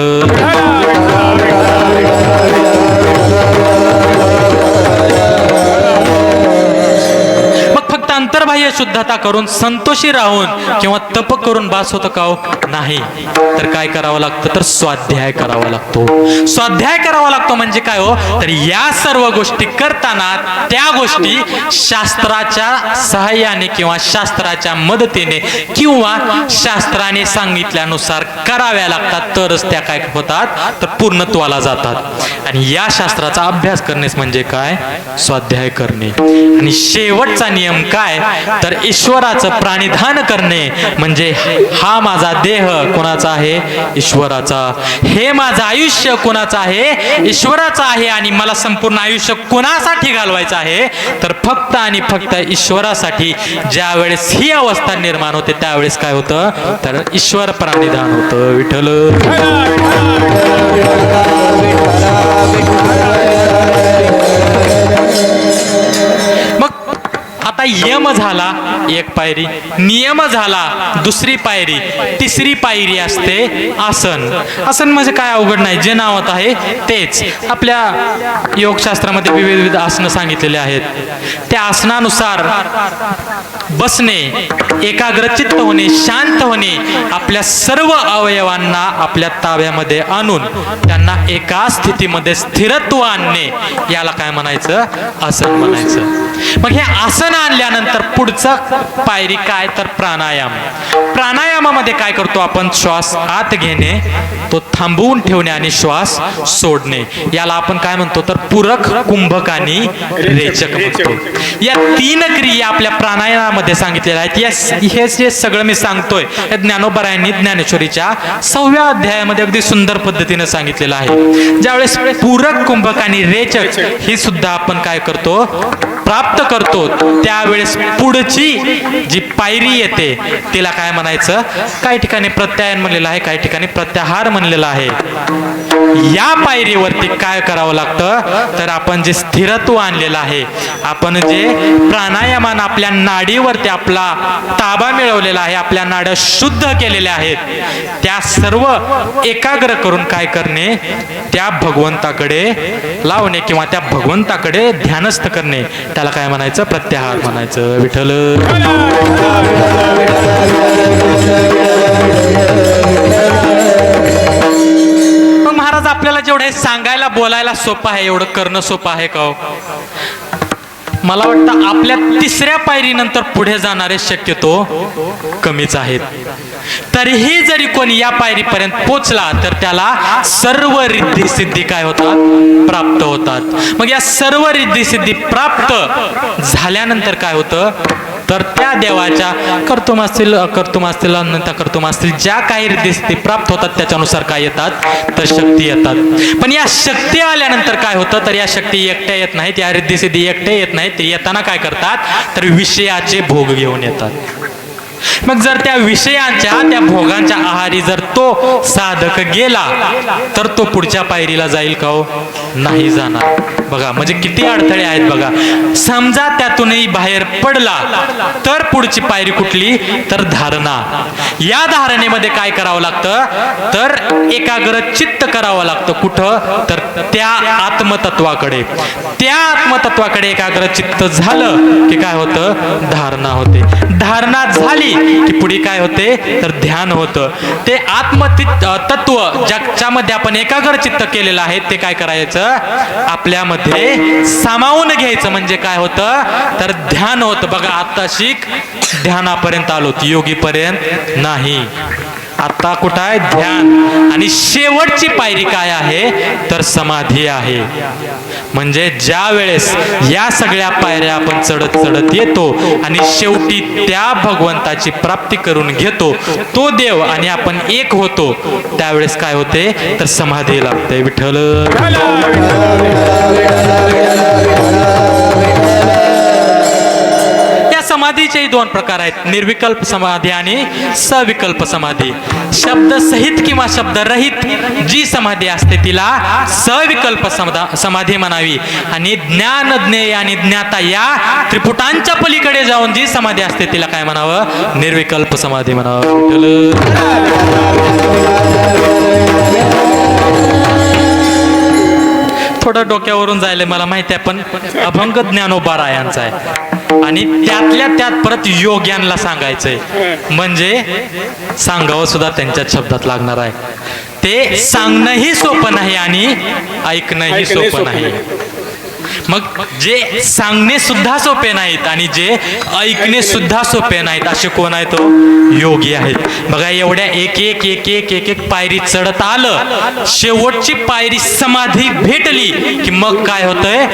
Speaker 1: अंतर्बाह्य शुद्धता करून संतोषी राहून किंवा तप करून बास होतं का हो? नाही. तर काय करावं लागतं तर स्वाध्याय करावा लागतो. स्वाध्याय करावा लागतो म्हणजे काय हो तर या सर्व गोष्टी करताना त्या गोष्टी शास्त्राच्या सहाय्याने किंवा शास्त्राच्या मदतीने किंवा शास्त्राने सांगितल्यानुसार कराव्या लागतात, तरच त्या काय होतात तर पूर्णत्वाला जातात. आणि या शास्त्राचा अभ्यास करण्यास म्हणजे काय स्वाध्याय करणे. आणि शेवटचा नियम काय तर ईश्वराचं प्राणिधान करणे. म्हणजे हा माझा देह कोणाचा आहे ईश्वराचा, हे माझं आयुष्य कोणाचं आहे ईश्वराचं आहे, आणि मला संपूर्ण आयुष्य कोणासाठी घालवायचं आहे तर फक्त आणि फक्त ईश्वरासाठी. ज्या वेळेस ही अवस्था निर्माण होते त्यावेळेस काय होतं तर ईश्वर प्राणिधान होतं. विठ्ठल आता यम झाला एक पायरी, नियम झाला दुसरी पायरी, तिसरी पायरी असते आसन. आसन म्हणजे काय अवघड नाही, जे नावात आहे तेच. आपल्या योगशास्त्रामध्ये विविध आसनं सांगितलेले आहेत. त्या आसनानुसार बसणे, एकाग्रचित्त होणे, शांत होणे, आपल्या सर्व अवयवांना आपल्या ताब्यामध्ये आणून त्यांना एका स्थितीमध्ये स्थिरत्व आणणे, याला काय म्हणायचं आसन म्हणायचं. मग हे आसन आणल्यानंतर पुढचं पायरी काय तर प्राणायाम. प्राणायामामध्ये काय करतो आपण श्वास आत घेणे, तो थांबवून ठेवणे आणि श्वास सोडणे, याला आपण काय म्हणतो तर पूरक, कुंभक आणि रेचक म्हणतो. या तीन क्रिया आपल्या प्राणायामामध्ये सांगितलेल्या आहेत. हे जे सगळं मी सांगतोय ज्ञानोबरायांनी ज्ञानेश्वरीच्या 6व्या अध्यायामध्ये अगदी सुंदर पद्धतीने सांगितलेलं आहे. ज्यावेळेस पूरक, कुंभक आणि रेचक ही सुद्धा आपण काय करतो प्राप्त करतो, त्यावेळेस पुढची जी पायरी येते तिला काय म्हणायचं, काही ठिकाणी प्रत्यायन म्हणलेलं आहे, काही ठिकाणी प्रत्याहार म्हणलेलं आहे. या पायरीवरती काय करावं लागतं तर आपण जे स्थिरत्व आणलेलं आहे, आपण जे प्राणायामान आपल्या नाडीवरती आपला ताबा मिळवलेला आहे, आपल्या नाड्या शुद्ध केलेल्या आहेत, त्या सर्व एकाग्र करून काय करणे त्या भगवंताकडे लावणे किंवा त्या भगवंताकडे ध्यानस्थ करणे, त्याला काय म्हणायचं प्रत्याहार म्हणायचं. विठ्ठल मग महाराज आपल्याला जेवढं हे सांगायला बोलायला सोपं आहे एवढं करणं सोपं आहे का? मला वाटतं आपल्या तिसऱ्या पायरीनंतर पुढे जाणारे शक्यतो कमीच आहेत. तरीही जरी कोणी या पायरीपर्यंत पोचला तर त्याला सर्व रिद्धी सिद्धी काय होतात प्राप्त होतात. मग या सर्व रिद्धी सिद्धी प्राप्त झाल्यानंतर काय होतं तर त्या देवाच्या कर्तुम असतील अकर्तुम असतील अनंत कर्तुम असतील ज्या काही रिद्धी प्राप्त होतात त्याच्यानुसार काय येतात तर शक्ती येतात. पण या शक्ती आल्यानंतर काय होतं तर या शक्ती एकट्या येत नाहीत, या रिद्धी सिद्धी एकट्या येत नाहीत. ते येताना काय करतात तर विषयाचे भोग घेऊन येतात. मग जर त्या विषयांच्या त्या भोगांच्या आहारी जर तो साधक गेला तर तो पुढच्या पायरीला जाईल का हो? नाही जाणार. बघा म्हणजे किती अडथळे आहेत बघा. समजा त्यातूनही बाहेर पडला तर पुढची पायरी कुठली तर धारणा. या धारणेमध्ये काय करावं लागतं तर एकाग्र चित्त करावं लागतं. कुठं तर त्या आत्मतत्वाकडे. त्या आत्मतत्वाकडे एकाग्र चित्त झालं की काय होतं धारणा होते. धारणा झाली की पुढे काय होते तर ध्यान होतं. ते तत्व ज्याच्यामध्ये आपण एकाग्र चित्त केलेलं आहे ते काय करायचं आपल्यामध्ये सामावून घ्यायचं. म्हणजे काय होतं तर ध्यान होतं. बघा आता शिक ध्यानापर्यंत आलो योगीपर्यंत नाही. आता कुठं आहे ध्यान. आणि शेवटची पायरी काय आहे तर समाधी आहे. म्हणजे ज्या वेळेस या सगळ्या पायऱ्या आपण चढत चढत येतो आणि शेवटी त्या भगवंताची प्राप्ती करून घेतो तो देव आणि आपण एक होतो त्यावेळेस काय होते तर समाधी लागते. विठ्ठल समाधीचेही दोन प्रकार आहेत, निर्विकल्प समाधी आणि सविकल्प समाधी. शब्द सहित किंवा शब्द रहित जी समाधी असते तिला सविकल्प समाधी म्हणावी. आणि ज्ञान ज्ञेय आणि ज्ञाता या त्रिपुटांच्या पलीकडे जाऊन जी समाधी असते तिला काय म्हणावं निर्विकल्प समाधी म्हणावं. थोडं डोक्यावरून जायला मला माहिती आहे पण अभंग ज्ञानोबा रायांचा आहे आणि त्यातल्या त्यात परत योग्यांना सांगायचंय म्हणजे सांगावं सुद्धा त्यांच्याच शब्दात लागणार आहे. ते सांगणंही सोपं नाही आणि ऐकणंही सोपं नाही. मग जे सांगणे सुद्धा सोपे नाहीत आणि जे ऐकणे सुद्धा सोपे नाहीत असे कोण आहे तो योगी आहेत. बघा एवढ्या एक एक एक एक एक एक पायरी चढत आलं शेवटची पायरी समाधी भेटली की मग काय होतंय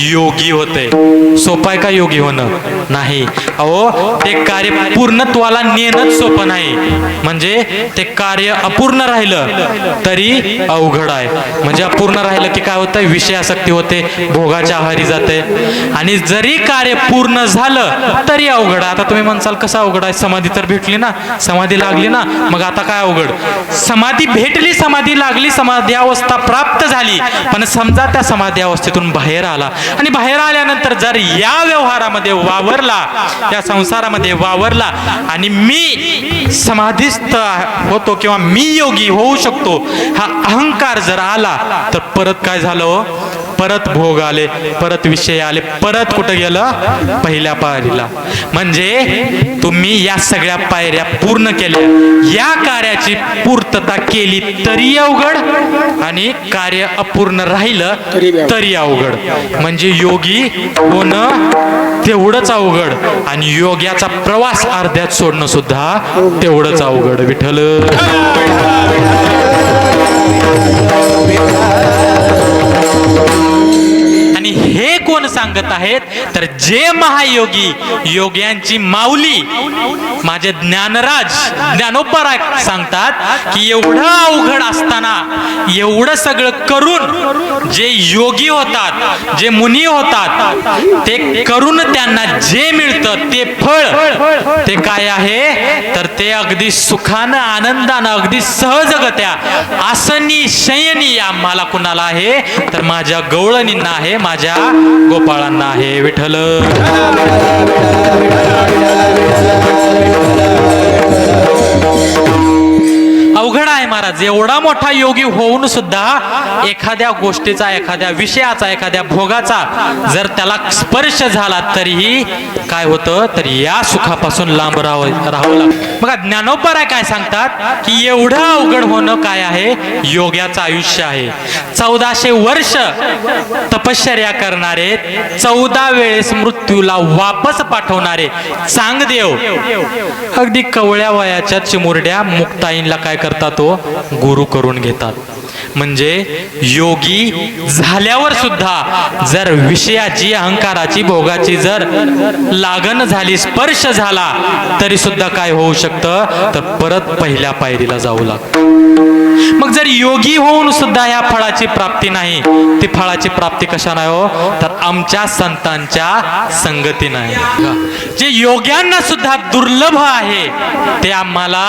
Speaker 1: योगी होतंय. सोपं आहे का योगी होणं नाही. अहो ते कार्य पूर्णत्वाला नेणंच सोपं नाही. म्हणजे ते कार्य अपूर्ण राहिलं तरी अवघड आहे. म्हणजे अपूर्ण राहिलं की काय होतं विषयासक्ती होते भोगाच्या आहारी जाते. आणि जरी कार्य पूर्ण झालं तरी अवघड. आता तुम्ही म्हणसाल कसं अवघड आहे समाधी तर भेटली ना समाधी लागली ना मग आता काय अवघड. समाधी भेटली समाधी लागली समाधी अवस्था प्राप्त झाली पण समजा त्या समाधी अवस्थेतून बाहेर आला आणि बाहेर आल्यानंतर जर या व्यवहारामध्ये वावरला या संसारामध्ये वावरला आणि मी समाधीस्थ होतो किंवा मी योगी होऊ शकतो हा अहंकार जर आला तर परत काय झालं परत भोग आले परत विषय आले परत कुठं गेलं पहिल्या पायरीला. म्हणजे तुम्ही या सगळ्या पायऱ्या पूर्ण केल्या या कार्याची पूर्तता केली तरी अवघड आणि कार्य अपूर्ण राहिलं तरी अवघड. म्हणजे योगी होणं तेवढंच अवघड आणि योग्याचा प्रवास अर्ध्यात सोडणं सुद्धा तेवढंच अवघड. विठ्ठल आणि हे कोण सांगत आहेत तर जे महायोगी योग्यांची माऊली माझे ज्ञानराज ज्ञानोबा सांगतात की एवढं अवघड असताना एवढं सगळं करून जे योगी होतात जे मुनी होतात ते करून त्यांना जे मिळतं ते फळ ते काय आहे तर ते अगदी सुखानं आनंदानं अगदी सहजगत्या आसनी शयनी आम्हाला कुणाला आहे तर माझ्या गवळणींना आहे माझ्या गोपाळांना आहे. विठ्ठल अवघड आहे महाराज. एवढा मोठा योगी होऊन सुद्धा एखाद्या गोष्टीचा एखाद्या विषयाचा एखाद्या भोगाचा जर त्याला स्पर्श झाला तरीही काय होतं तर या सुखापासून लांब राहावं लागतं. बघा ज्ञानोबा काय सांगतात की एवढं अवघड होणं काय आहे योग्याचं आयुष्य आहे. 1400 वर्ष तपश्चर्या करणारे 14 वेळेस मृत्यूला वापस पाठवणारे चांगदेव अगदी कवळ्या वयाच्या चिमुरड्या मुक्ताईंला काय करतात तो गुरु करून घेतात. म्हणजे योगी झाल्यावर सुद्धा जर विषयाची अहंकाराची भोगाची जर लागण झाली स्पर्श झाला तरी सुद्धा काय होऊ शकतं तर परत पहिल्या पायरीला जाऊ लागतं. मग जर योगी होऊन सुद्धा या फळाची प्राप्ती नाही, ती फळाची प्राप्ती कशा नाही हो तर आमच्या संतांच्या संगती नाही. जे योग्यांना सुद्धा दुर्लभ आहे ते आम्हाला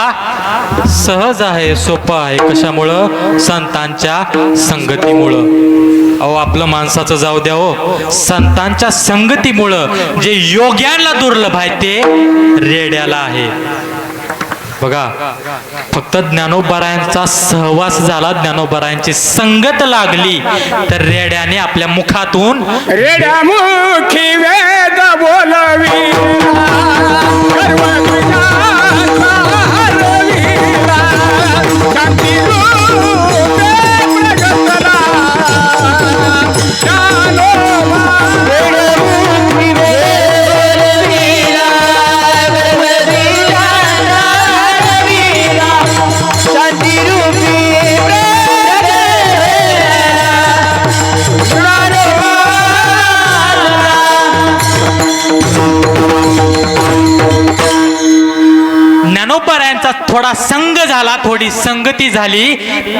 Speaker 1: सहज आहे, सोपं आहे. कशामुळं? संतांच्या संगतीमुळं. अहो आपलं माणसाचं जाऊ द्या हो, संतांच्या संगतीमुळं जे योग्यांना दुर्लभ आहे ते रेड्याला आहे. बघा, फक्त ज्ञानोबारायांचा सहवास झाला, ज्ञानोबारायांची संगत लागली तर रेड्याने आपल्या मुखातून
Speaker 2: रेड्या मुखी वेद बोलविला, सर्व तुझ्याचा हरविला, शांती रूपे प्रगटला, ज्ञानोबा.
Speaker 1: ज्ञानोबारायांचा थोडा संग झाला, थोडी संगती झाली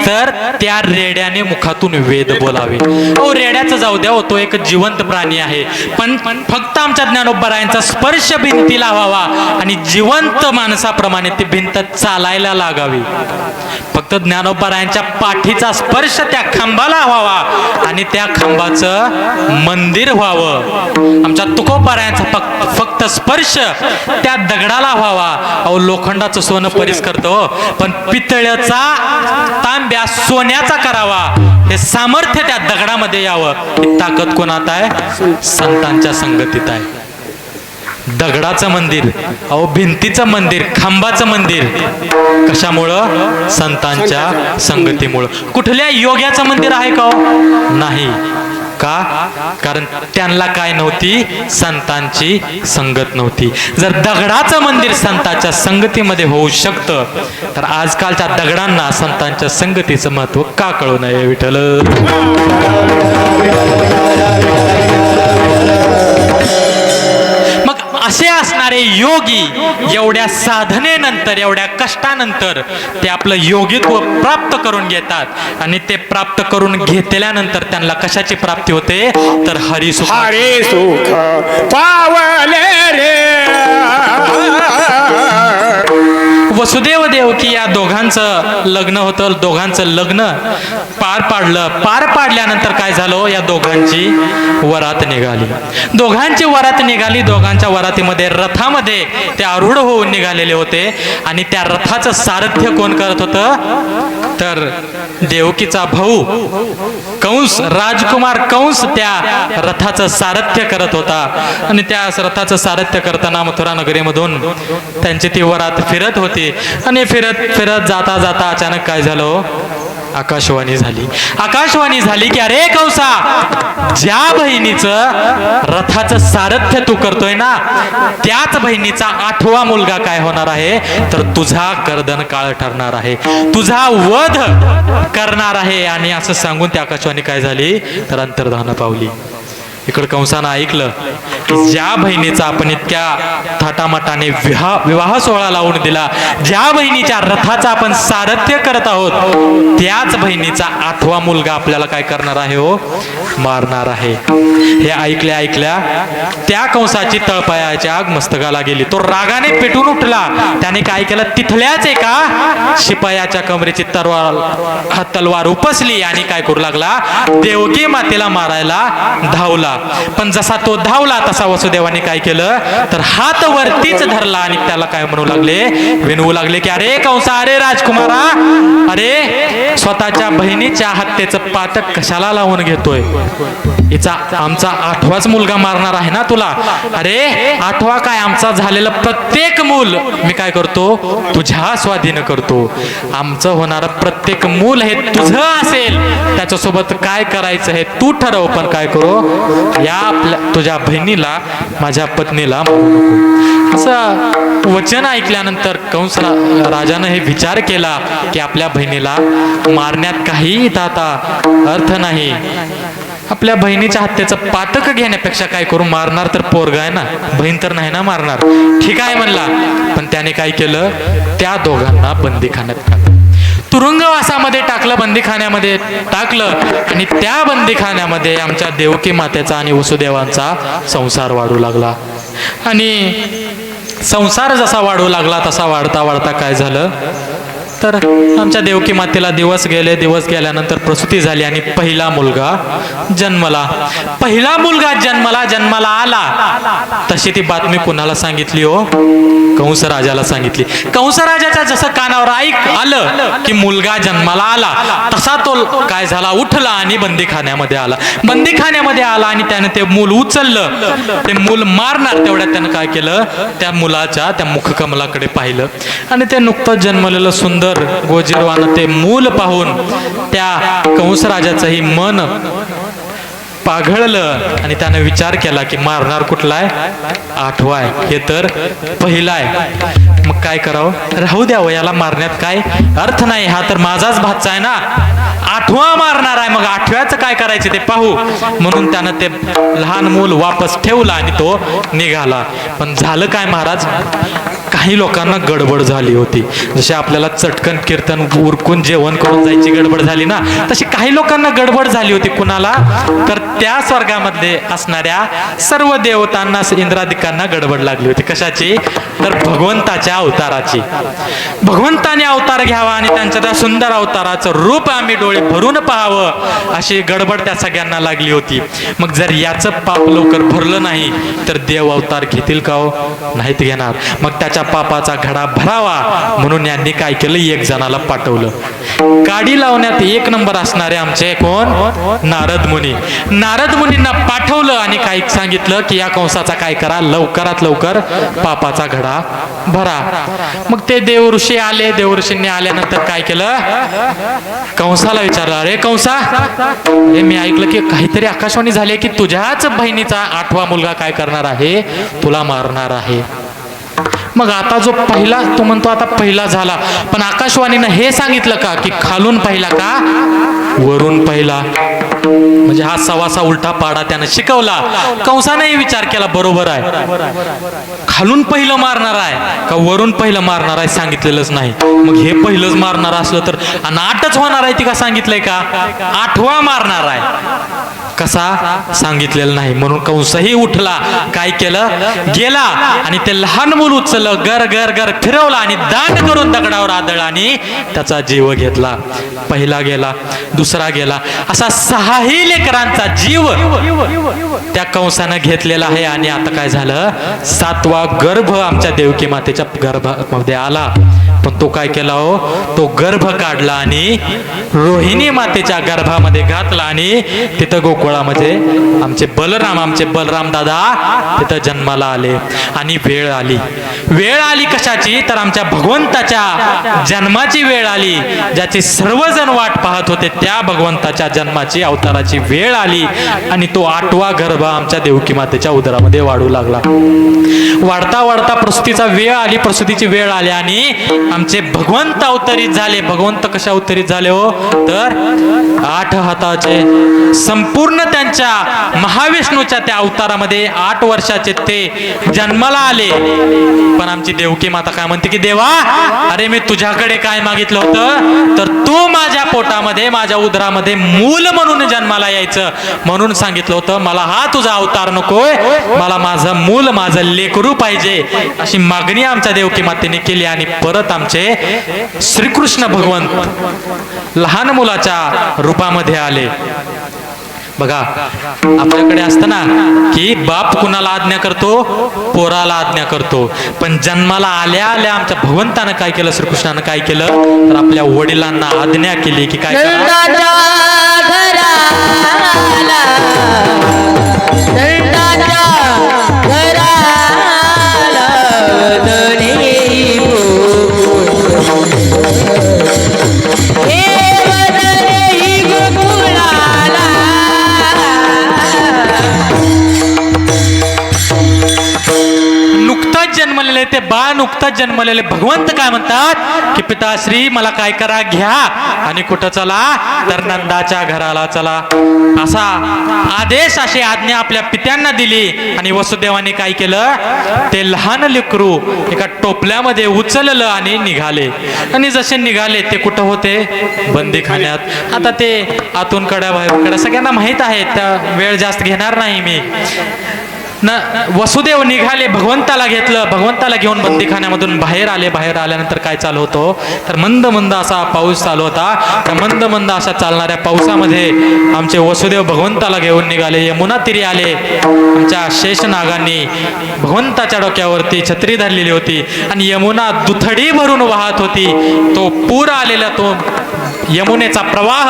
Speaker 1: तर त्या रेड्याने मुखातून वेद बोलावे. अहो रेड्याचं जाऊ द्या हो, तो एक जिवंत प्राणी आहे, पण फक्त आमच्या ज्ञानोबारायांचा स्पर्श भिंतीला व्हावा आणि जिवंत माणसाप्रमाणे ती भिंत चालायला लागावी. फक्त ज्ञानोबारायांच्या पाठीचा स्पर्श त्या खांबाला व्हावा आणि त्या खांबाचं मंदिर व्हावं. आमच्या तुकोबारायांचा फक्त स्पर्श त्या दगडाला व्हावा. अहो लोखंडाचं सोनं परीस करतो, पण पितळ्याचा तांब्या सोन्याचा करावा, हे सामर्थ्य त्या दगडामध्ये यावं. ही ताकद कोणात आहे? संतांच्या संगतीत आहे. दगडाचं मंदिर, अहो भिंतीचं मंदिर, खांबाचं मंदिर कशामुळं? संतांच्या संगतीमुळं. कुठल्या योग्याचं मंदिर आहे का हो? नाही. का? कारण त्यांना काय नव्हती? संतांची संगत नव्हती. जर दगडाचं मंदिर संतांच्या संगतीमध्ये होऊ शकतं तर आजकालच्या दगडांना संतांच्या संगतीचं महत्व का कळू नये? विठ्ठल. असे असणारे योगी एवढ्या साधनेनंतर, एवढ्या कष्टानंतर ते आपलं योगित्व प्राप्त करून घेतात आणि ते प्राप्त करून घेतल्यानंतर त्यांना कशाची प्राप्ती होते तर हरिसुख.
Speaker 2: हरी सुख पावले रे.
Speaker 1: वसुदेव देवकी या दोघांचं लग्न होतं, दोघांचं लग्न पार पाडलं. पार पाडल्यानंतर काय झालं? या दोघांची वरात निघाली. दोघांची वरात निघाली. दोघांच्या वरातीमध्ये रथामध्ये ते आरूढ होऊन निघालेले होते आणि त्या रथाचं सारथ्य कोण करत होतं तर देवकीचा भाऊ कंस, राजकुमार कंस त्या रथाचं सारथ्य करत होता. आणि त्या रथाचं सारथ्य करताना मथुरा नगरीमधून त्यांची ती वरात फिरत होती आणि फिरत फिरत जाता जाता अचानक काय झालं? आकाशवाणी झाली. आकाशवाणी झाली की अरे कंसा, ज्या बहिणीचं रथाचं सारथ्य तू करतोय ना त्याच बहिणीचा 8वा मुलगा काय होणार आहे तर तुझा गर्दन काळ ठरणार आहे, तुझा वध करणार आहे. आणि असं सांगून त्या आकाशवाणी काय झाली तर अंतर्धान पावली. इकडं कंसानं ऐकलं की ज्या बहिणीचा आपण इतक्या थाटामाटाने विवाह सोहळा लावून दिला, ज्या बहिणीच्या रथाचा आपण सारथ्य करत आहोत त्याच बहिणीचा 8वा मुलगा आपल्याला काय करणार आहे हो मारणार आहे. हे ऐकल्या ऐकल्या त्या कंसाची तळपायाची आग मस्तकाला गेली. तो रागाने पेटून उठला. त्याने काय केलं? तिथल्याच एका शिपायाच्या कमरेची तलवार उपसली आणि काय करू लागला? देवकी मातेला मारायला धावला. पण जसा तो धावला तसा वसुदेवाने काय केलं तर हात वरतीच धरला आणि त्याला काय म्हणू लागले? विनवू लागले की अरे कंसा, अरे राजकुमारा, अरे स्वतःच्या बहिणीच्या हत्येचं पातक कशाला लावून घेतोय? हिचा आमचा 8वाच मुलगा मारणार आहे ना तुला. अरे 8वा काय, आमचा झालेलं प्रत्येक मूल मी काय करतो? तुझ्या स्वाधीन करतो. आमचं होणारं प्रत्येक मूल हे तुझं असेल, त्याच्यासोबत काय करायचं हे तू ठरव. पण काय करू? या आपल्या तुझ्या बहिणीला माझ्या पत्नीला मारू नको. असं वचन ऐकल्यानंतर कंस राजानं हे विचार केला की आपल्या बहिणीला मारण्यात काही आता अर्थ नाही. आपल्या बहिणीच्या हत्येचं पातक घेण्यापेक्षा काय करू, मारणार तर पोरगा आहे ना, बहीण तर नाही ना मारणार. ठीक आहे म्हणला. पण त्याने काय केलं, त्या दोघांना बंदीखान्यात टाकलं, तुरुंगवासामध्ये टाकलं, बंदीखान्यामध्ये टाकलं. आणि त्या बंदीखान्यामध्ये आमच्या देवकी मातेचा आणि वसुदेवांचा संसार वाढू लागला. आणि संसार जसा वाढू लागला तसा वाढता वाढता काय झालं तर आमच्या देवकी मातेला दिवस गेल्यानंतर प्रसूती झाली आणि पहिला मुलगा जन्मला. पहिला मुलगा जन्माला आला. तशी ती बातमी कुणाला सांगितली हो, कंस राजाला सांगितली. कंस राजाच्या जसं कानावर आलं की मुलगा जन्माला आला, तसा तो काय झाला, उठला आणि बंदीखान्यामध्ये आला आणि त्याने ते मूल उचललं. ते मूल मारणार तेवढ्यात त्यानं काय केलं, त्या मुलाच्या त्या मुखकमलाकडे पाहिलं आणि ते नुकतंच जन्मलेलं सुंदर गोजीरवानं ते मूल पाहून त्या कंस राजाचंही मन पाघळलं आणि त्यानं विचार केला की मारणार कुठला आहे, आठवा आहे, हे तर पहिला आहे. मग काय करावं, राहू द्यावं, याला मारण्यात काय अर्थ नाही, हा तर माझाच भाचा आहे ना, आठवा मारणार आहे, मग आठव्याचं काय करायचे ते पाहू. म्हणून त्यानं ते लहान मूल वापस ठेवला आणि तो निघाला. पण झालं काय महाराज, काही लोकांना गडबड झाली होती. जसे आपल्याला चटकन कीर्तन उरकून जेवण करून जायची गडबड झाली ना, तशी काही लोकांना गडबड झाली होती. कुणाला तर त्या स्वर्गामध्ये असणाऱ्या सर्व देवतांना, इंद्रादिकांना गडबड लागली होती. कशाची तर भगवंताच्या अवताराची. भगवंताने अवतार घ्यावा आणि त्यांच्या त्या सुंदर अवताराचं रूप आम्ही डोळे भरून पाहावं, अशी गडबड त्या सगळ्यांना लागली होती. मग जर याचं पाप लवकर भरलं नाही तर देव अवतार घेतील का हो, नाहीत घेणार. मग त्याच्या पापाचा घडा भरावा म्हणून यांनी काय केलं, एक जणाला पाठवलं. गाडी लावण्यात एक नंबर असणारे आमचे कोण, नारद मुनी. नारद मुनींना पाठवलं आणि काय सांगितलं की या कंसाचा काय करा, लवकरात लवकर पापाचा घडा भरा. मग ते देवऋषी आले. देवऋषींनी आल्यानंतर काय केलं, कंसाला विचारलं, अरे कंसा, अरे मी ऐकलं की काहीतरी आकाशवाणी झाली की तुझ्याच बहिणीचा आठवा मुलगा काय करणार आहे, तुला मारणार आहे. मग आता जो पहिला, तो म्हणतो आता पहिला झाला, पण आकाशवाणीनं हे सांगितलं का की खालून पहिला का वरून पहिला, म्हणजे हा सवासा उलटा पाडा त्यानं शिकवला. कंसानेही विचार केला, बरोबर आहे, खालून पहिलं मारणार आहे का वरून पहिलं मारणार आहे सांगितलेलंच नाही. मग हे पहिलंच मारणार असलं तर आठच होणार आहे ती का सांगितलंय का, आठवा मारणार आहे कसा सांगितलेलं नाही. म्हणून कंसही उठला, काय केलं, गेला आणि ते लहान मूल उचललं, गर गर गर फिरवला आणि दांड करून दगडावर आदळला आणि त्याचा जीव घेतला. पहिला गेला, दुसरा गेला, असा 6ही लेकरांचा जीव त्या कंसानं घेतलेला आहे. आणि आता काय झालं, 7वा गर्भ आमच्या देवकी मातेच्या गर्भामध्ये आला. पण तो काय केला हो, तो गर्भ काढला आणि रोहिणी मातेच्या गर्भामध्ये घातला आणि तिथं गोकुळामध्ये आमचे बलराम दादा तिथं जन्माला आले. आणि वेळ आली कशाची तर आमच्या भगवंताच्या जन्माची वेळ आली. ज्याची सर्वजण वाट पाहत होते त्या भगवंताच्या जन्माची, अवताराची वेळ आली आणि तो 8वा गर्भ आमच्या देवकी मातेच्या उदरामध्ये वाढू लागला. वाढता वाढता प्रसूतीची वेळ आली आणि आमचे भगवंत अवतरित झाले. भगवंत कशा अवतरित झाले हो तर 8 हाताचे, संपूर्ण त्यांच्या महाविष्णूच्या त्या अवतारामध्ये 8 वर्षाचे ते जन्माला आले. पण आमची देवकी माता काय म्हणते की देवा, अरे मी तुझ्याकडे काय मागितलं होतं तर तू माझ्या पोटामध्ये, माझ्या उदरामध्ये मूल म्हणून जन्माला यायचं म्हणून सांगितलं होतं. मला हा तुझा अवतार नकोय, मला माझं मूल, माझं लेकरू पाहिजे, अशी मागणी आमच्या देवकी मातेने केली. आणि परत आमचे श्रीकृष्ण भगवंत लहान मुलाच्या रूपामध्ये आले. बघा आपल्याकडे असतं ना की बाप कुणाला आज्ञा करतो, पोराला आज्ञा करतो. पण जन्माला आल्या आल्या आमच्या भगवंतानं काय केलं, श्रीकृष्णानं काय केलं तर आपल्या वडिलांना आज्ञा केली की काय नुकताच जन्मलेले भगवंत काय म्हणतात की पिताश्री मला काय करा घ्या आणि कुठं चला तर नंदाच्या घराला चला. असा आदेश अशी आज्ञा आपल्या पित्यांना दिली आणि वसुदेवाने काय केलं ते लहान लेकरू एका टोपल्यामध्ये उचललं आणि निघाले. आणि जसे निघाले ते कुठं होते बंदीखान्यात. आता ते आतून कड्या बाहेरून कड्या सगळ्यांना माहित आहे, त्या वेळ जास्त घेणार नाही मी. वसुदेव निघाले, भगवंताला घेतलं, भगवंताला घेऊन बंदीखान्यामधून बाहेर आले. बाहेर आल्यानंतर काय चालू होतं तर मंद मंद असा पाऊस चालू होता. त्या मंद मंद अशा चालणाऱ्या पावसामध्ये आमचे वसुदेव भगवंताला घेऊन निघाले. यमुना तीरी आले. आमच्या शेषनागांनी भगवंताच्या डोक्यावरती छत्री धरलेली होती आणि यमुना दुथडी भरून वाहत होती. तो पूर आलेला तो यमुनेचा प्रवाह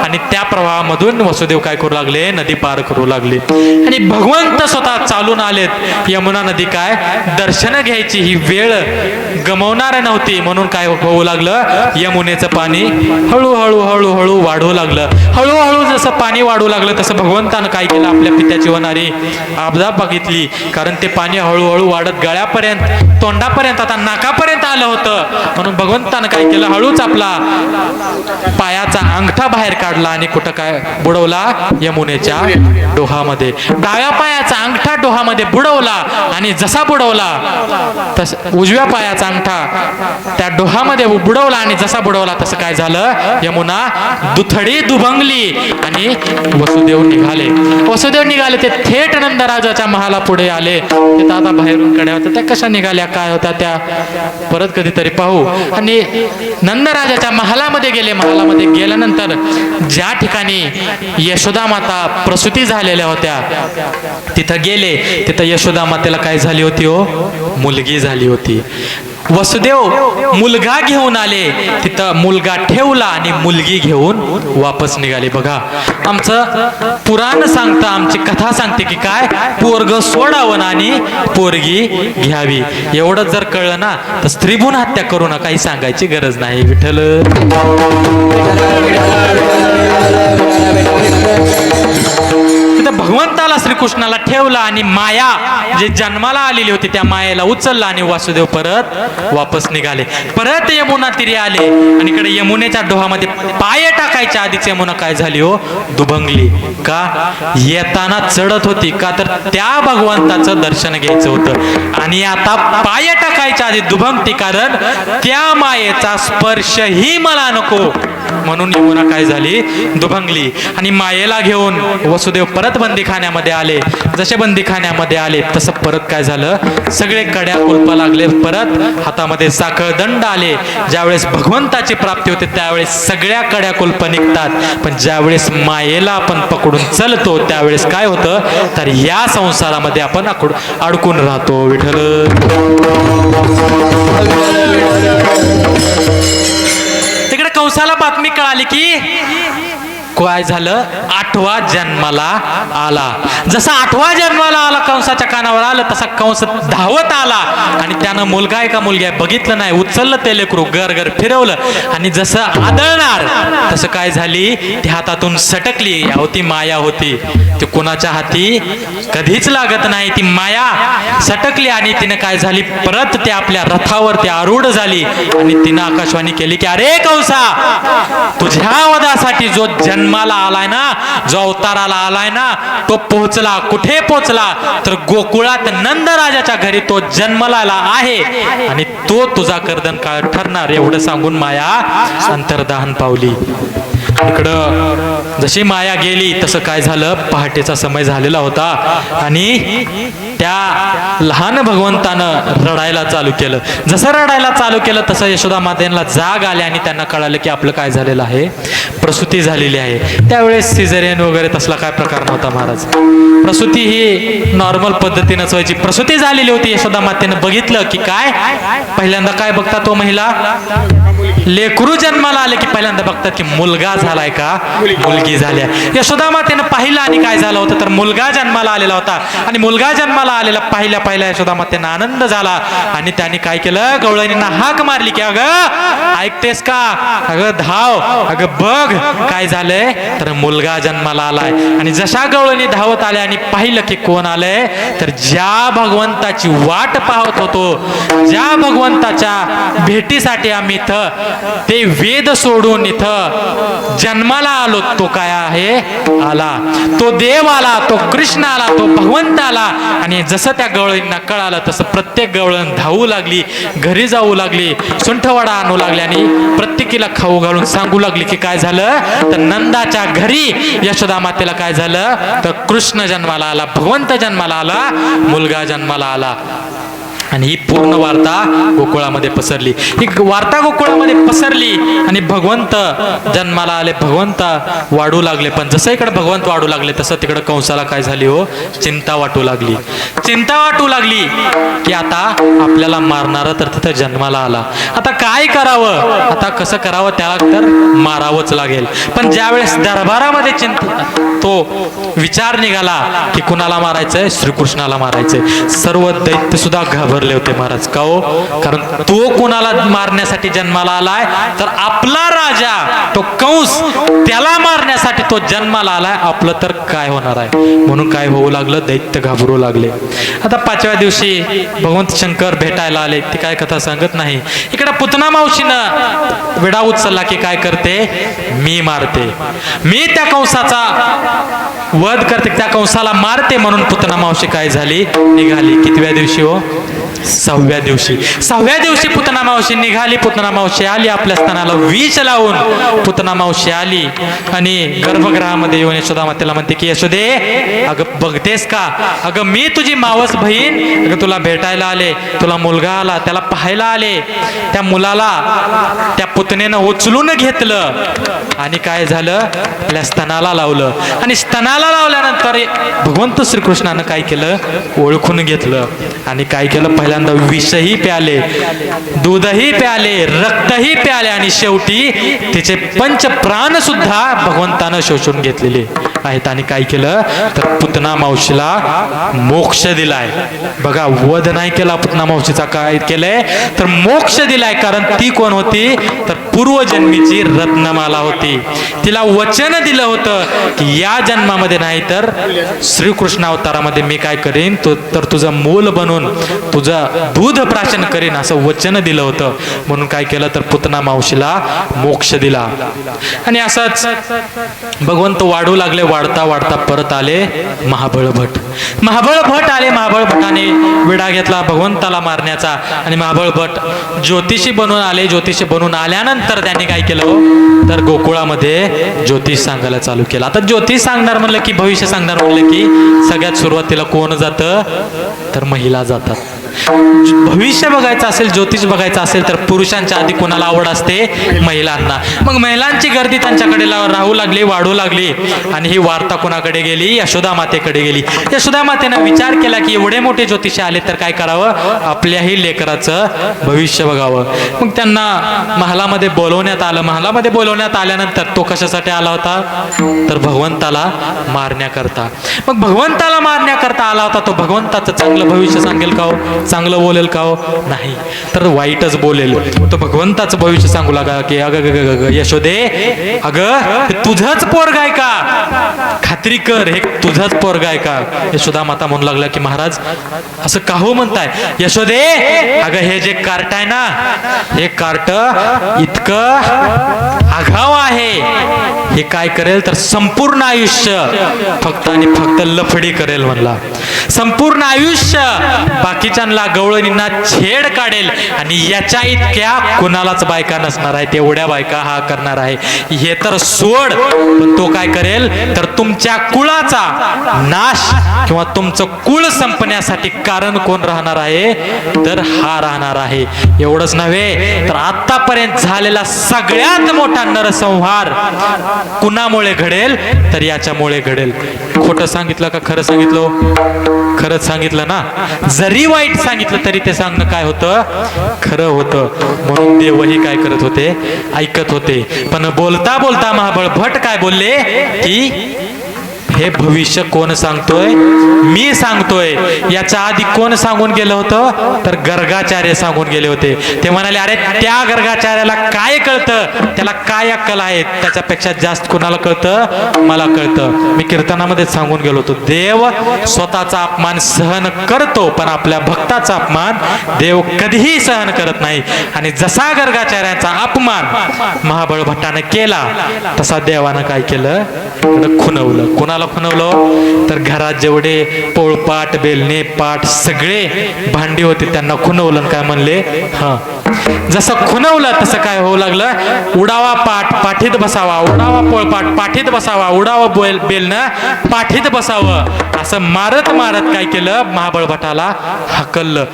Speaker 1: आणि त्या प्रवाहामधून वसुदेव काय करू लागले नदी पार करू लागले. आणि भगवंत स्वतः चालून आलेत. यमुना नदी काय दर्शन घ्यायची ही वेळ गमवणार नव्हती म्हणून काय होऊ लागलं यमुनेचं पाणी हळूहळू हळूहळू वाढू लागलं. हळूहळू जसं पाणी वाढू लागलं तसं भगवंतानं काय केलं आपल्या पित्याची होणारी आपदा बघितली. कारण ते पाणी हळूहळू वाढत गळ्यापर्यंत तोंडापर्यंत आता नाकापर्यंत आलं होतं. म्हणून भगवंतानं काय केलं हळूच आपला पायाचा अंगठा बाहेर काढला आणि कुठं काय बुडवला यमुनेच्या डोहामध्ये. डाव्या पायाचा अंगठा डोहामध्ये बुडवला आणि जसा बुडवला तस उजव्या पायाचा अंगठा त्या डोहामध्ये बुडवला आणि जसा बुडवला तसं काय झालं यमुना दुथडी दुभंगली आणि वसुदेव निघाले. वसुदेव निघाले ते थेट नंदराजाच्या महाला पुढे आले. तिथं आता बाहेरून कड्या होत्या त्या कशा निघाल्या काय होत्या त्या परत कधीतरी पाहू. आणि नंदराजाच्या महालामध्ये गेले. महालामध्ये गेल्यानंतर ज्या ठिकाणी यशोदा माता प्रसूती झालेल्या होत्या तिथं गेले. तिथं यशोदा मातेला काय झाली होती हो मुलगी झाली होती. वसुदेव मुलगा घेऊन आले. तिथं मुलगा ठेवला आणि मुलगी घेऊन वापस निघाले. बघा आमचं पुराण सांगतं आमची कथा सांगते की काय पोरग सोडावं आणि पोरगी घ्यावी. एवढं जर कळलं ना तर स्त्रीभूण हत्या करू नका ही सांगायची गरज नाही. विठ्ठल तिथं भगवंताला श्रीकृष्णाला ठेवला आणि माया जे जन्माला आलेली होती त्या मायेला उचलला आणि वासुदेव परत वापस निघाले. परत यमुना तीरी आले आणि इकडे यमुनेच्या डोहामध्ये पाय टाकायच्या आधीच यमुना काय झाली हो दुभंगली. का येताना चढत होती का तर त्या भगवंताचं दर्शन घ्यायचं होतं आणि आता पाय टाकायच्या आधी दुभंगती कारण त्या मायेचा स्पर्शही मला नको म्हणून यमुना काय झाली दुभंगली. आणि मायेला घेऊन वसुदेव परत बंदीखान्यामध्ये आले. जसे बंदीखान्यामध्ये आले तसं परत काय झालं सगळे कड्या कुलपा लागले. परत हातामध्ये साखळ दंड आले. ज्यावेळेस भगवंताची प्राप्ती होते त्यावेळेस सगळ्या कड्या कुलप निघतात. पण ज्यावेळेस मायेला आपण पकडून चलतो त्यावेळेस काय होतं तर या संसारामध्ये आपण अडकून राहतो. विठ्ठल तिकडे कंसाला बातमी कळाली की काय झालं 8वा जन्माला आला. जसा 8वा जन्माला आला कंसाच्या कानावर आलं तसा कंस धावत आला आणि त्यानं मुलगा आहे का मुलगी आहे बघितलं नाही. उचललं ते लेकरू घर फिरवलं आणि जसं आदळणार तसं काय झाली ती हातातून सटकली. ती माया होती ती कोणाच्या हाती कधीच लागत नाही. ती माया सटकली आणि तिने काय झाली परत ते आपल्या रथावरती आरूढ झाली आणि तिनं आकाशवाणी केली की अरे कंसा तुझ्या वधासाठी जो जन्माला आलाय ना जो अवताराला आलाय ना तो पोहोचला. कुठे पोहोचला तर गोकुळात नंदराजाच्या घरी तो जन्माला आहे आणि तो तुझा कर्दन काळ ठरणार. एवढं सांगून माया अंतर्धान पावली. इकडं जशी माया गेली तसं काय झालं पहाटेचा समय झालेला होता आणि त्या लहान भगवंतानं रडायला चालू केलं. जसं रडायला चालू केलं तसं यशोदा मातेला जाग आले आणि त्यांना कळालं की आपलं काय झालेलं आहे प्रसूती झालेली आहे. त्यावेळेस सिझेरियन वगैरे तसला काय प्रकार नव्हता महाराज. प्रसूती ही नॉर्मल पद्धतीनंच व्हायची. प्रसूती झालेली होती. यशोदा मातेनं बघितलं की काय पहिल्यांदा काय बघता तो महिला लेकरू जन्माला आले की पहिल्यांदा बघतात की मुलगा झालाय का मुलगी झाल्या. यशोदा मातेनं पाहिलं आणि काय झालं होतं तर मुलगा जन्माला आलेला होता आणि मुलगा जन्माला आलेला पाहिल्या यशोदा मातेंना आनंद झाला आणि त्यांनी काय केलं, गवळणींना हाक मारली की अगं ऐकतेस का, अगं धाव, अगं बघ काय झालंय, तर मुलगा जन्माला आलाय. आणि जशा गवळणी धावत आल्या आणि पाहिलं की कोण आलंय, तर ज्या भगवंताची वाट पाहत होतो, ज्या भगवंताच्या भेटीसाठी आम्ही इथं ते वेद सोडून इथं जन्माला आलो, तो काय आहे, आला तो देव आला, तो कृष्ण आला, तो भगवंत आला. आणि जसं त्या गवळींना कळालं तसं प्रत्येक गवळण धावू लागली, घरी जाऊ लागली, सुंठवडा आणू लागली आणि प्रत्येकीला खाऊ घालून सांगू लागली की काय झालं, तर नंदाच्या घरी यशोदा मातेला काय झालं, तर कृष्ण जन्माला आला, भगवंत जन्माला आला, मुलगा जन्माला आला. आणि ही पूर्ण वार्ता गोकुळामध्ये पसरली. ही वार्ता गोकुळामध्ये पसरली आणि भगवंत जन्माला आले, भगवंत वाढू लागले. पण जसं इकडे भगवंत वाढू लागले तसं तिकडे कंसाला काय झाली हो, चिंता वाटू लागली. चिंता वाटू लागली की आता आपल्याला मारणार तर तिथं जन्माला आला, आता काय करावं, आता कसं करावं, त्याला तर मारावंच लागेल. पण ज्यावेळेस दरबारामध्ये तो विचार निघाला की कुणाला मारायचंय, श्रीकृष्णाला मारायचंय. सर्व दैत्य सुद्धा घाबरले होते महाराज. का हो, कारण तो कुणाला मारण्यासाठी जन्माला आलाय, तर आपला राजा तो कंस, त्याला मारण्यासाठी तो जन्माला आलाय, आपलं तर काय होणार आहे. म्हणून काय होऊ लागलं, दैत्य घाबरू लागले. आता 5व्या दिवशी भगवंत शंकर भेटायला आले. ती काय कथा सांगत नाही. इकडे पुतना मावशीनं विडा उचलला की काय करते, मी मारते, मी त्या कंसाचा वध करते, त्या कंसाला मारते. म्हणून पुतना मावशी काय झाली, निघाली. कितव्या दिवशी हो, 6व्या दिवशी. 6व्या दिवशी पुतना मावशी निघाली. पुतना मावशी आली, आपल्या स्तनाला विष लावून पुतना मावशी आली आणि गर्भगृहामध्ये येऊन यशोदा मातेला म्हणते की यशोदे, अगं बघतेस का, अगं मी तुझी मावस बहीण, अगं तुला भेटायला आले, तुला मुलगा आला, त्याला पाहायला आले. त्या मुलाला त्या पुतनेनं उचलून घेतलं आणि काय झालं, आपल्या स्तनाला लावलं. आणि स्तनाला लावल्यानंतर भगवंत श्रीकृष्णानं काय केलं, ओळखून घेतलं आणि काय केलं, पहिल्यांदा विषही प्याले, दूधही प्याले, रक्तही प्याले आणि शेवटी तिचे पंच प्राण सुद्धा भगवंतानं शोषून घेतलेले आहेत. आणि काय केलं, तर पुतना मावशीला मोक्ष दिलाय. बघा, वध नाही केला पुतना मावशीचा, काय केलंय, तर मोक्ष दिलाय. कारण ती कोण होती, तर पूर्वजन्मीची रत्नमाला होती. तिला वचन दिलं होतं की या जन्मामध्ये नाही तर श्रीकृष्ण अवतारामध्ये मी काय करीन, तर तुझं मूल बनून तुझं दूध प्राशन करीन, असं वचन दिलं होतं. म्हणून काय केलं, तर पुतना मावशीला मोक्ष दिला. आणि असंच भगवंत वाढू लागले. वाढता वाढता परत आले महाबळ भट. महाबळ भट आले. महाबळ भटाने विडा घेतला भगवंताला मारण्याचा आणि महाबळ भट ज्योतिषी बनून आले. ज्योतिषी बनून आल्यानंतर त्यांनी काय केलं, तर गोकुळामध्ये ज्योतिष सांगायला चालू केलं. आता ज्योतिष सांगणार म्हणलं की, भविष्य सांगणार म्हणलं की सगळ्यात सुरुवातीला कोण जातं, तर महिला जातात. भविष्य बघायचं असेल, ज्योतिष बघायचं असेल तर पुरुषांच्या आधी कोणाला आवड असते, महिलांना. मग महिलांची गर्दी त्यांच्याकडे राहू लागली, वाढू लागली. आणि ही वार्ता कोणाकडे गेली, यशोदा मातेकडे गेली. यशोदा मातेनं विचार केला की एवढे मोठे ज्योतिषी आले तर काय करावं, आपल्याही लेकराचं भविष्य बघावं. मग त्यांना महालामध्ये बोलवण्यात आलं. महालामध्ये बोलवण्यात आल्यानंतर तो कशासाठी आला होता, तर भगवंताला मारण्याकरता. मग भगवंताला मारण्याकरता आला होता. तो भगवंताचं चांगलं भविष्य सांगेल का हो, चांगलं बोलेल का हो, नाही, तर वाईटच बोलेल. तो भगवंताचं भविष्य सांगू लागा की अगं यशोदे, अगं तुझंच पोरग आहे का, खात्री कर हे तुझंच पोरग आहे का. यशोदा माता म्हणू लागला की महाराज असं का हो म्हणताय, यशोदे अगं हे जे कार्ट आहे ना, हे कार्ट इतकं आघाव आहे, हे काय करेल, तर संपूर्ण आयुष्य फक्त आणि फक्त लफडी करेल म्हणला. संपूर्ण आयुष्य बाकीच्यांना गवळणींना छेड काढेल आणि याच्या इतक्या कुणालाच बायका नसणार आहे, तेवढ्या बायका हा करणार आहे. हे तर सोड, पण तो काय करेल, तर तुमच्या कुळाचा नाश किंवा तुमचं कुळ संपण्यासाठी कारण कोण राहणार आहे, तर हा राहणार आहे. एवढंच नव्हे तर आतापर्यंत झालेला सगळ्यात मोठा नरसंहार कुणामुळे घडेल, तर याच्यामुळे घडेल. खोटं सांगितलं का खरं सांगितलं, खरंच सांगितलं ना. जरी वाईट सांगितलं तरी ते सांगणं काय होतं, खरं होतं. म्हणून देवही काय करत होते, ऐकत होते. पण बोलता बोलता महाबळ भट काय बोलले की हे भविष्य कोण सांगतोय? मी सांगतोय. याच्या आधी कोण सांगून गेलं होतं? तर गर्गाचार्य सांगून गेले होते. ते म्हणाले, अरे त्या गर्गाचार्याला काय कळतं, त्याला काय अक्कल आहे, त्याच्यापेक्षा जास्त कोणाला कळतं? मला कळतं. मी कीर्तनामध्ये सांगून गेलो होतो, देव स्वतःचा अपमान सहन करतो, पण आपल्या भक्ताचा अपमान देव कधीही सहन करत नाही. आणि जसा गर्गाचार्यांचा अपमान महाबळ भट्टाने केला, तसा देवानं काय केलं? खुणवलं. कोणाला खुणवलं? तर घरात जेवढे पोळपाट, बेलणे, पाट सगळे भांडी होते त्यांना खुणवलं. काय म्हणले? हा. जसं खुणवलं तसं काय होऊ लागलं? उडावा पाठ पाठीत बसावा, उडावा पोळपाट पाठीत बसावा, उडावा बेलणं पाठीत बसावं, असं मारत मारत काय केलं? महाबळ भटाला हकललं.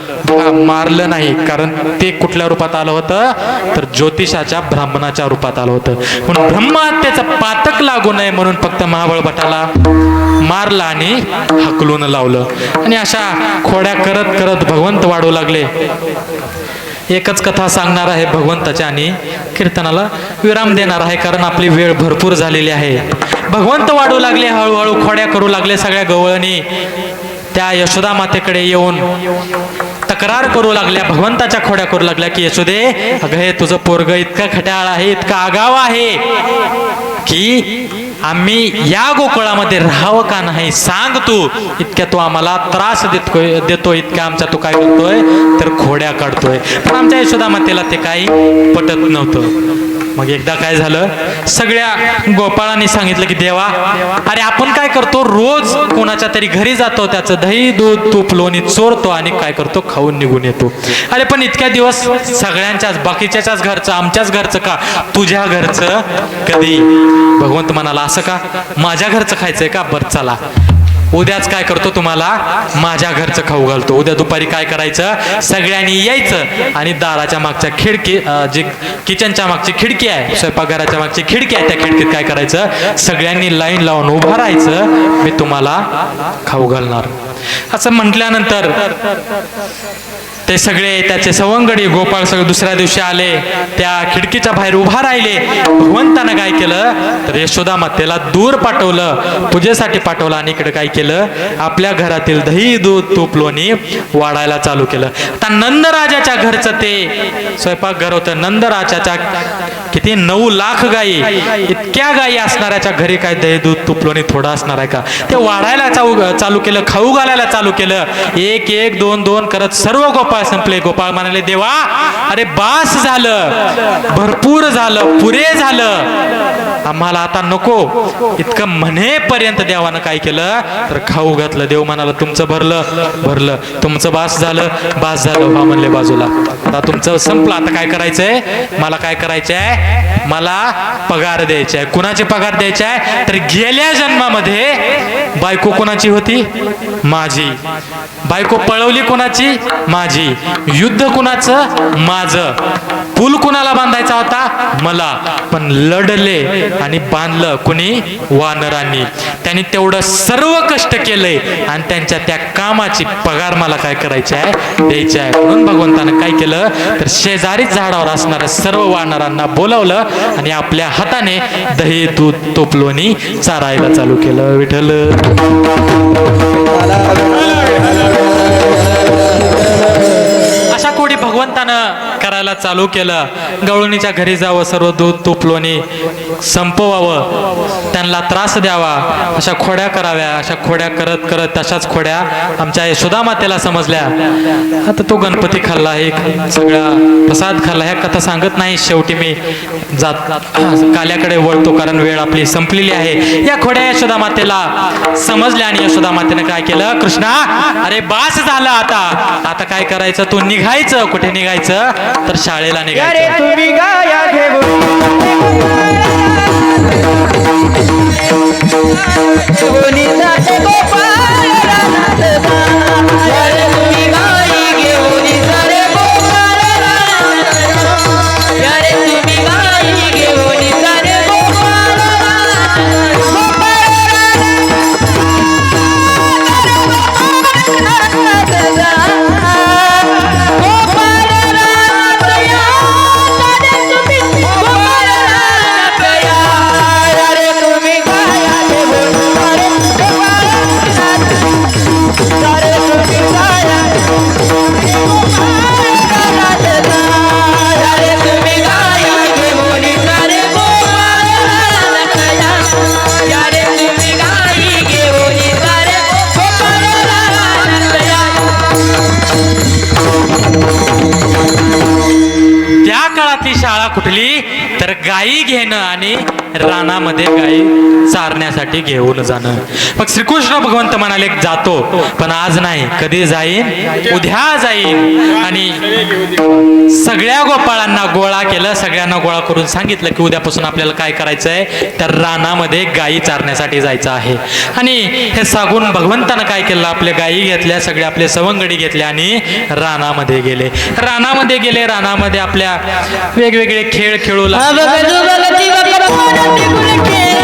Speaker 1: मारलं नाही, कारण ते कुठल्या रूपात आलं होतं? तर ज्योतिषाच्या ब्राह्मणाच्या रूपात आलं होतं. म्हणून ब्रह्महत्येचं पातक लागू नये म्हणून फक्त महाबळ भटाला मारला आणि हकलून लावलं. आणि अशा खोड्या करत करत भगवंत वाढू लागले. एकच कथा सांगणार आहे भगवंताच्या आणि कीर्तनाला विराम देणार आहे, कारण आपली वेळ भरपूर झालेली आहे. भगवंत वाढू लागले, हळूहळू खोड्या करू लागले. सगळ्या गवळणी त्या यशोदा मातेकडे येऊन तक्रार करू लागल्या, भगवंताच्या खोड्या करू लागल्या की यशोदे, अगं हे तुझं पोरग इतकं खट्याळ आहे, इतका आगाव आहे की आम्ही या गोकुळामध्ये राहावं का नाही? सांग तू. इतक्या तू आम्हाला त्रास देतो, इतक्या आमच्या तू काय करतोय? तर खोड्या काढतोय. पण आमच्या यशोदा मातेला ते काही पटत नव्हतं. मग एकदा काय झालं? सगळ्या गोपाळांनी सांगितलं की देवा, अरे आपण काय करतो? रोज कोणाच्या तरी घरी जातो, त्याचं दही दूध तूप लोणी चोरतो आणि काय करतो? खाऊन निघून येतो. अरे पण इतक्या दिवस सगळ्यांच्याच, बाकीच्याच घरचं, आमच्याच घरचं का? तुझ्या घरचं कधी? भगवंत म्हणाला, असं का? माझ्या घरचं खायचंय का? बरं चला, उद्याच काय करतो? तुम्हाला माझ्या घरचं खाऊ घालतो. उद्या दुपारी काय करायचं? सगळ्यांनी यायचं आणि दाराच्या मागच्या खिडकी, जी किचनच्या मागची खिडकी आहे, स्वयंपाकघराच्या मागची खिडकी आहे, त्या खिडकीत काय करायचं? सगळ्यांनी लाईन लावून उभं राहायचं, मी तुम्हाला खाऊ घालणार. असं म्हटल्यानंतर ते सगळे त्याचे सवंगडी गोपाळ सगळे दुसऱ्या दिवशी आले, त्या खिडकीच्या बाहेर उभा राहिले. भगवंतानं काय केलं? तर यशोदा मातेला दूर पाठवलं, पूजेसाठी पाठवलं आणि इकडे काय केलं? आपल्या घरातील दही दूध तूप लोणी वाढायला चालू केलं. आता नंदराजाच्या घरचं ते स्वयंपाकघर होतं. नंदराजाच्या किती 9 लाख गायी, इतक्या गायी असणाऱ्याच्या घरी काय दही दूध तूप लोणी थोडं असणार आहे का? ते वाढायला चालू केलं, खाऊ घालायला चालू केलं. 1 1 2 2 करत सर्व गोपाळ संपले. गोपाळ म्हणाले, देवा, अरे बास झालं, भरपूर झालं, पुरे झालं, आम्हाला आता नको. इतकं म्हणेपर्यंत देवानं काय केलं? तर खाऊ घातलं. देव म्हणाला, तुमचं भरलं, तुमचं बास झालं, व्हा म्हणले बाजूला. आता तुमचं संपलं, आता काय करायचंय? मला काय करायचंय? मला पगार द्यायचा आहे. कुणाची पगार द्यायचा आहे? तर गेल्या जन्मामध्ये बायको कोणाची होती? माझी. बायको पळवली कोणाची? माझी. युद्ध कुणाचं? माझं. पूल कुणाला बांधायचा होता? मला. पण लढले आणि बांधलं कुणी? वानरांनी. त्यांनी तेवढं सर्व कष्ट केलंय आणि त्यांच्या त्या कामाची पगार मला काय करायची आहे? द्यायची आहे. म्हणून भगवंतानं काय केलं? तर शेजारीच झाडावर असणाऱ्या सर्व वानरांना बोलावलं आणि आपल्या हाताने दही दूध तूप लोणी चारायला चालू केलं. विठ्ठल. अशा कोडी भगवंतानं करायला चालू केलं. गवळणीच्या घरी जावं, सर्व दूध तूप लोणी संपवावं, त्यांना त्रास द्यावा, अशा खोड्या कराव्या. अशा खोड्या करत करत तशाच खोड्या आमच्या यशोदा मातेला समजल्या. आता तो गणपती खाल्ला, एक सगळा प्रसाद खाल्ला. ह्या कथा सांगत नाही, शेवटी मी जात काल्याकडे वळतो, कारण वेळ आपली संपलेली आहे. या खोड्या यशोदा मातेला समजल्या आणि यशोदा मातेने काय केलं? कृष्णा, अरे बास झालं, आता काय करायचं? तू निघायचं. कुठे निघायचं? तर शाळेला निघायचं.
Speaker 3: तुम्ही गाया घेऊन जाते गोपाळ रानात जा. अरे तुम्ही गाई घेऊन सारे गोपाळ रानात जा. अरे तुम्ही गाई घेऊन सारे गोपाळ रानात जा. अरे तुम्ही गाया घेऊन
Speaker 1: काळातली शाळा कुठली तर गायी घेणं आणि रानामध्ये गायी चारण्यासाठी घेऊन जाणं. मग श्रीकृष्ण भगवंत म्हणाले जातो, पण आज नाही, कधी जाईन, उद्या जाईन. आणि सगळ्या गोपाळांना गोळा केलं, सगळ्यांना गोळा करून सांगितलं की उद्यापासून आपल्याला काय करायचंय तर रानामध्ये गायी चारण्यासाठी जायचं आहे. आणि हे सांगून भगवंतानं काय केलं, आपल्या गायी घेतल्या, सगळे आपले सवंगडी घेतले आणि रानामध्ये गेले. रानामध्ये आपल्या वेगवेगळे खेळ खेळू लागले.
Speaker 3: खेळ